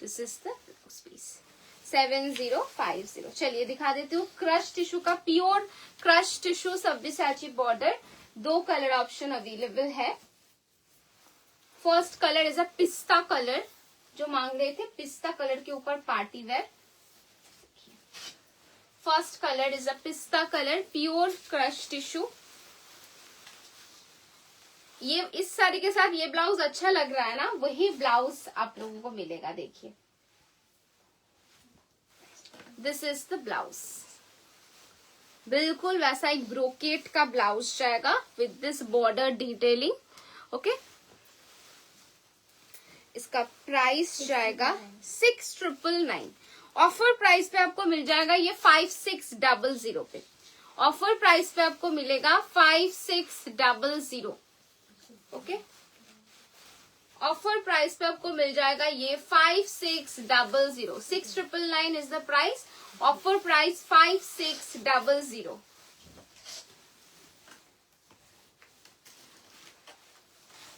This is the blouse piece 7050। चलिए दिखा देती हूँ क्रश टिश्यू का, pure crush tissue Sabyasachi border. 2 colour option available है। फर्स्ट कलर इज अ पिस्ता कलर, जो मांग रहे थे पिस्ता कलर के ऊपर party wear. First colour is a पिस्ता कलर, प्योर क्रश टिश्यू। ये इस साड़ी के साथ ये ब्लाउज अच्छा लग रहा है ना, वही ब्लाउज आप लोगों को मिलेगा। देखिए दिस इज द ब्लाउज, बिल्कुल वैसा एक ब्रोकेट का ब्लाउज जाएगा with this border detailing. Okay, इसका प्राइस जाएगा 6999। ऑफर प्राइस पे आपको मिल जाएगा ये 5600 पे। ऑफर प्राइस पे आपको मिलेगा 5600। ओके, ऑफर प्राइस पे आपको मिल जाएगा ये 5600। 6999 is the price, offer price 5600।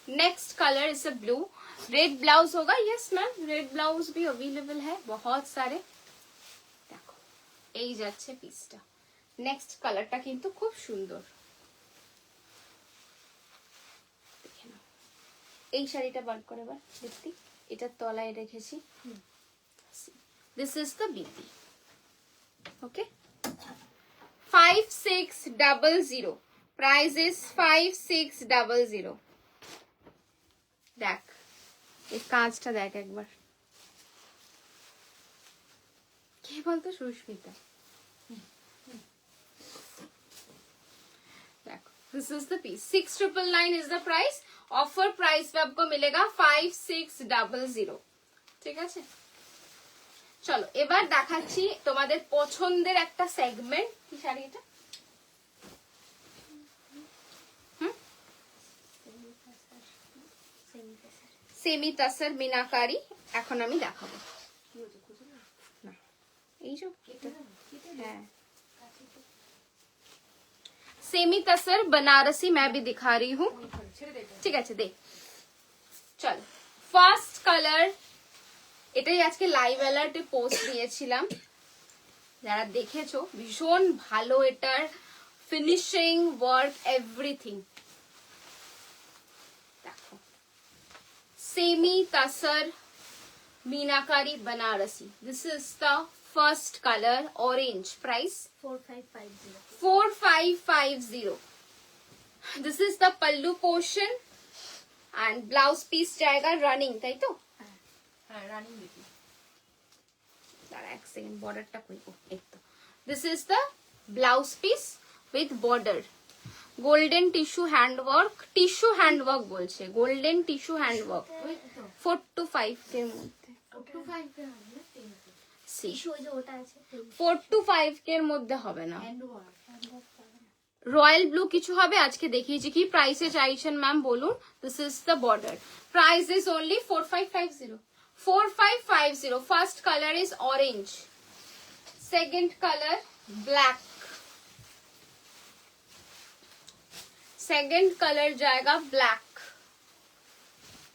Next colour is a blue. Red blouse होगा, यस मैम, रेड ब्लाउज भी अवेलेबल है बहुत सारे। देखो এই যাচ্ছে পিসটা। নেক্সট কালারটা কিন্তু খুব সুন্দর। এই শাড়িটা বার করে বার দেখতে, এটা তলায় রেখেছি। This is the BP. Okay, 5600। Price is 5600। দেখ এই কাজটা দেখ একবার, কে বলতো? সুস্মিতা। देखो this is the piece, 6999 is the price. Offer price पे आपको मिलेगा 5600। ঠিক আছে, চলো এবার দেখাচ্ছি তোমাদের পছন্দের একটা সেগমেন্ট। কি শাড়ি এটা? সেমি তাসার মিনাকারি। এখন আমি দেখাবো না, এই যে হ্যাঁ सेमी तसर बनारसी मैं भी दिखा रही हूँ। ঠিক আছে দেখ, চল ফার্স্ট কালার। এটাই আজকে লাইভ অ্যালার্টে পোস্ট দিয়েছিলাম, যারা দেখেছো ভীষণ ভালো এটার ফিনিশিং ওয়ার্ক এভরিথিং। দেখো semi tussar meenakari Banarasi. This is the first colour orange. Price 4550। 4550। This is the pallu portion and blouse piece जाएगा रनिंग, ताई तो? হ্যাঁ রানিং দেখি। दाঁড়া एक सेकंड, बॉर्डरটা কই? ও এই তো। This is the blouse piece with border. Golden tissue handwork, tissue handwork বলছে, গোল্ডেন টিস্যু হ্যান্ডওয়ার্ক। 4 to 5 এর মধ্যে। 4 to 5 এর মধ্যে হবে না। রয়্যাল ব্লু কিছু হবে আজকে দেখিয়েছি। কি প্রাইসে চাইছেন ম্যাম বলুন। This is the border, price is only 4550। 4550। First colour is orange, second colour black, second colour জায়গা ব্ল্যাক।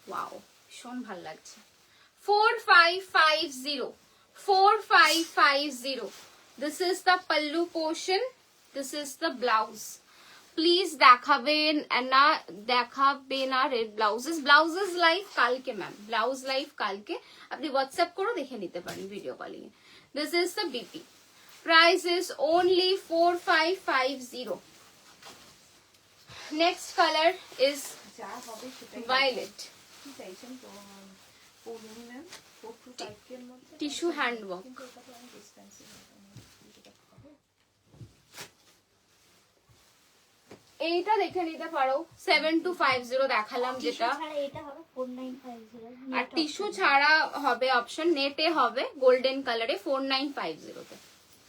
ওয়াও, ভীষণ ভাল লাগছে। 4550, 4550। This is the pallu portion, this is the blouse. Please দেখাবেন না রেড ব্লাউজেস। ব্লাউজেস লাইভ কালকে ম্যাম, ব্লাউজ লাইভ কালকে, আপনি হোয়াটসঅ্যাপ করে দেখে নিতে পারেন video calling A. This is the BP, price is only 4550। Next colour is যা হবে সেটাই ভায়োলেট, কি চাইছেন তো বলুন ম্যাম। 4 to 5 এর মধ্যে টিস্যু হ্যান্ডওয়ার্ক। কিন্তু এটা তো অনেক এক্সপেন্সিভ হবে। এইটা দেখে নিতে পারো, 7250 দেখালাম যেটা। এটা হবে 4950 আর টিস্যু ছাড়া হবে অপশন, নেটে হবে গোল্ডেন কালারে 4950 তে।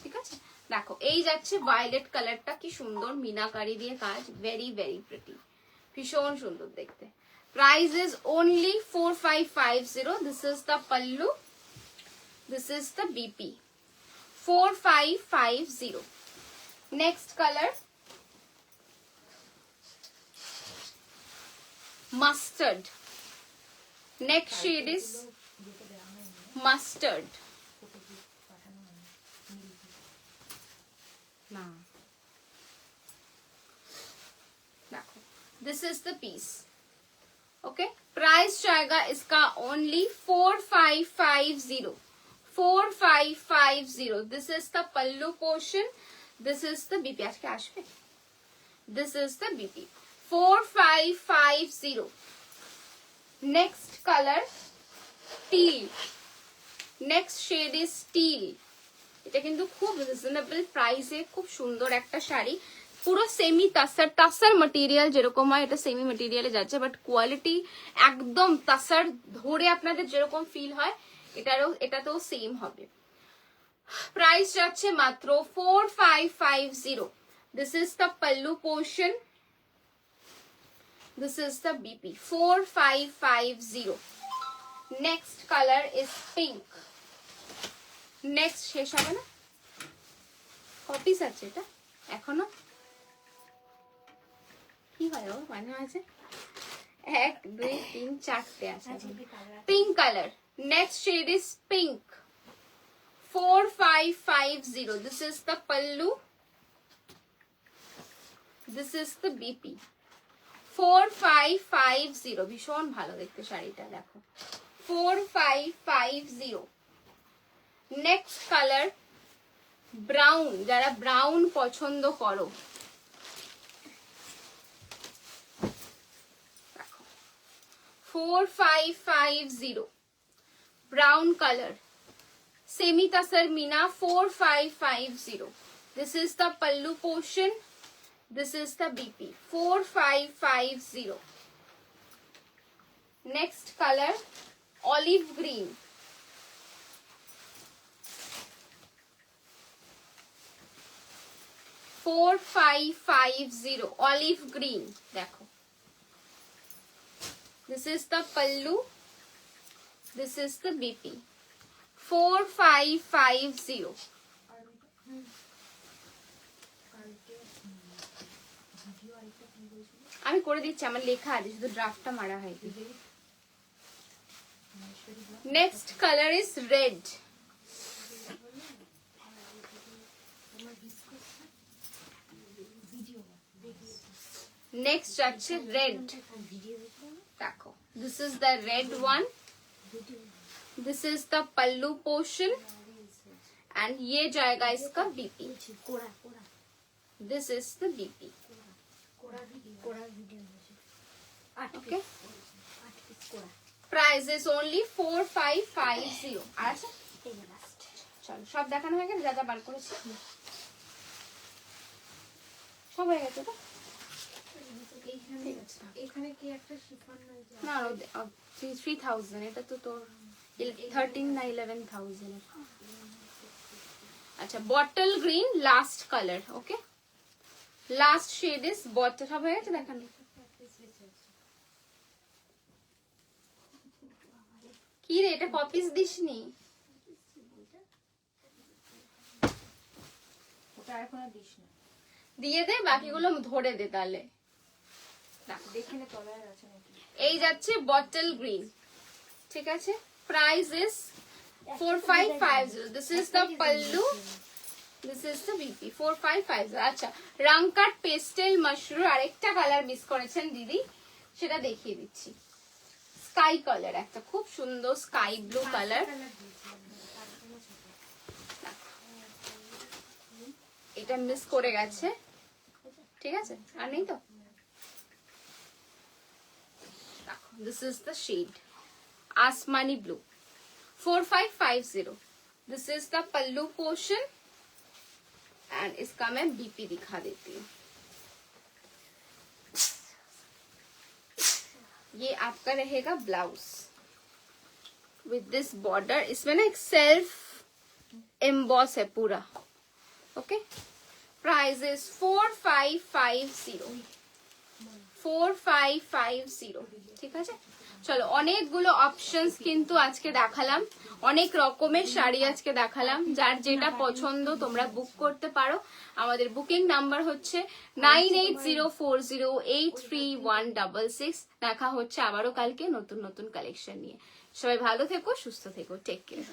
ঠিক আছে, দেখো এই যাচ্ছে ভায়োলেট কালারটা, কি সুন্দর মিনাকারি দিয়ে কাজ, ভেরি ভেরি প্রিটি, ভীষণ সুন্দর দেখতে। Price is only 4550। This is the pallu, this is the BP, 4550। Next colour mustard, next shade is mustard. Nah. This is the piece. Okay, price जाएगा इसका only 4550, 4550. This is the pallu portion, this is the BP. आज क्या आशे? This is the BP, 4550। Next color teal, next shade is teal। এটা কিন্তু খুব রিজনেবল প্রাইসে খুব সুন্দর একটা শাড়ি, পুরো সেমি তাসার, তাসার ম্যাটেরিয়াল যেরকম হয় এটা সেমি ম্যাটেরিয়ালে যাচ্ছে, বাট কোয়ালিটি একদম তাসার ধরে আপনাদের যেরকম ফিল হয় এটাতেও সেম হবে। প্রাইস যাচ্ছে মাত্র 4550। This is the pallu portion, this is the BP, 4550। next color is pink। next শেষ হবে না, কপিস আছে এটা এখনো, কি হয় ও মানে আছে 1 2 3 4টে আছে। Pink colour, next shade is pink, 4550। this is the pallu, this is the BP, 4550। ভীষণ ভালো দেখতে শাড়িটা, দেখো 4550। নেক্সট কালার ব্রাউন, যারা ব্রাউন পছন্দ করো, দেখো 4550 ব্রাউন কালার, সেমি তাসার মিনা, 4550। This is the pallu portion, this is the BP, 4550। next color olive green, $4550 olive green। দেখো this is the pallu, this is the BP, 4550। আমি করে দিচ্ছি, আমার লেখা আছে, শুধু ড্রাফটটা মারা হয়নি। Next colour is red, next যাচ্ছে রেড। দেখো this is the red one, this is the pallu portion and ये जाएगा इसका BP, this is the BP. Okay, price is only 4550। আচ্ছা চলো সব দেখানো হয়ে গেছে, যা যা বার করেছি সব হয়ে গেছে তো। এখানে কি একটা শিফন না 3000, এটা তো তোর 13 না 11000। আচ্ছা bottle green last colour. Okay, last shade is bottle সব হয়ে গেছে দেখানো কি রে এটা কপিস দিসনি ওটা এখন আর দিস না, দিয়ে দে বাকিগুলো ধরে দে তাহলে দেখে নে তলায় আছে নাকি। এই যাচ্ছে বটল গ্রিন ঠিক আছে price is 4550 this is the pallu this is the BP 4550 আচ্ছা রাংকাট পেস্টেল মাশরুম আরেকটা কালার মিস করেছেন দিদি সেটা দেখিয়ে দিচ্ছি স্কাই কালার একটা খুব সুন্দর স্কাই ব্লু কালার এটা মিস করে গেছে ঠিক আছে আর নেই তো this is the shade asmani blue 4550 this is the pallu portion and इसका मैं BP दिखा देती हूँ ये आपका रहेगा ब्लाउज with this border इसमें ना एक सेल्फ एम्बॉस है पूरा ओके प्राइस इज 4550 4550 ঠিক আছে চলো অনেকগুলো অপশনস কিন্তু আজকে দেখালাম অনেক রকমের শাড়ি আজকে দেখালাম যার যেটা পছন্দ তোমরা বুক করতে পারো আমাদের বুকিং নাম্বার হচ্ছে 9804083166 দেখা হচ্ছে আবারও কালকে নতুন নতুন কালেকশন নিয়ে সবাই ভালো থেকো সুস্থ থেকো টেক কেয়ার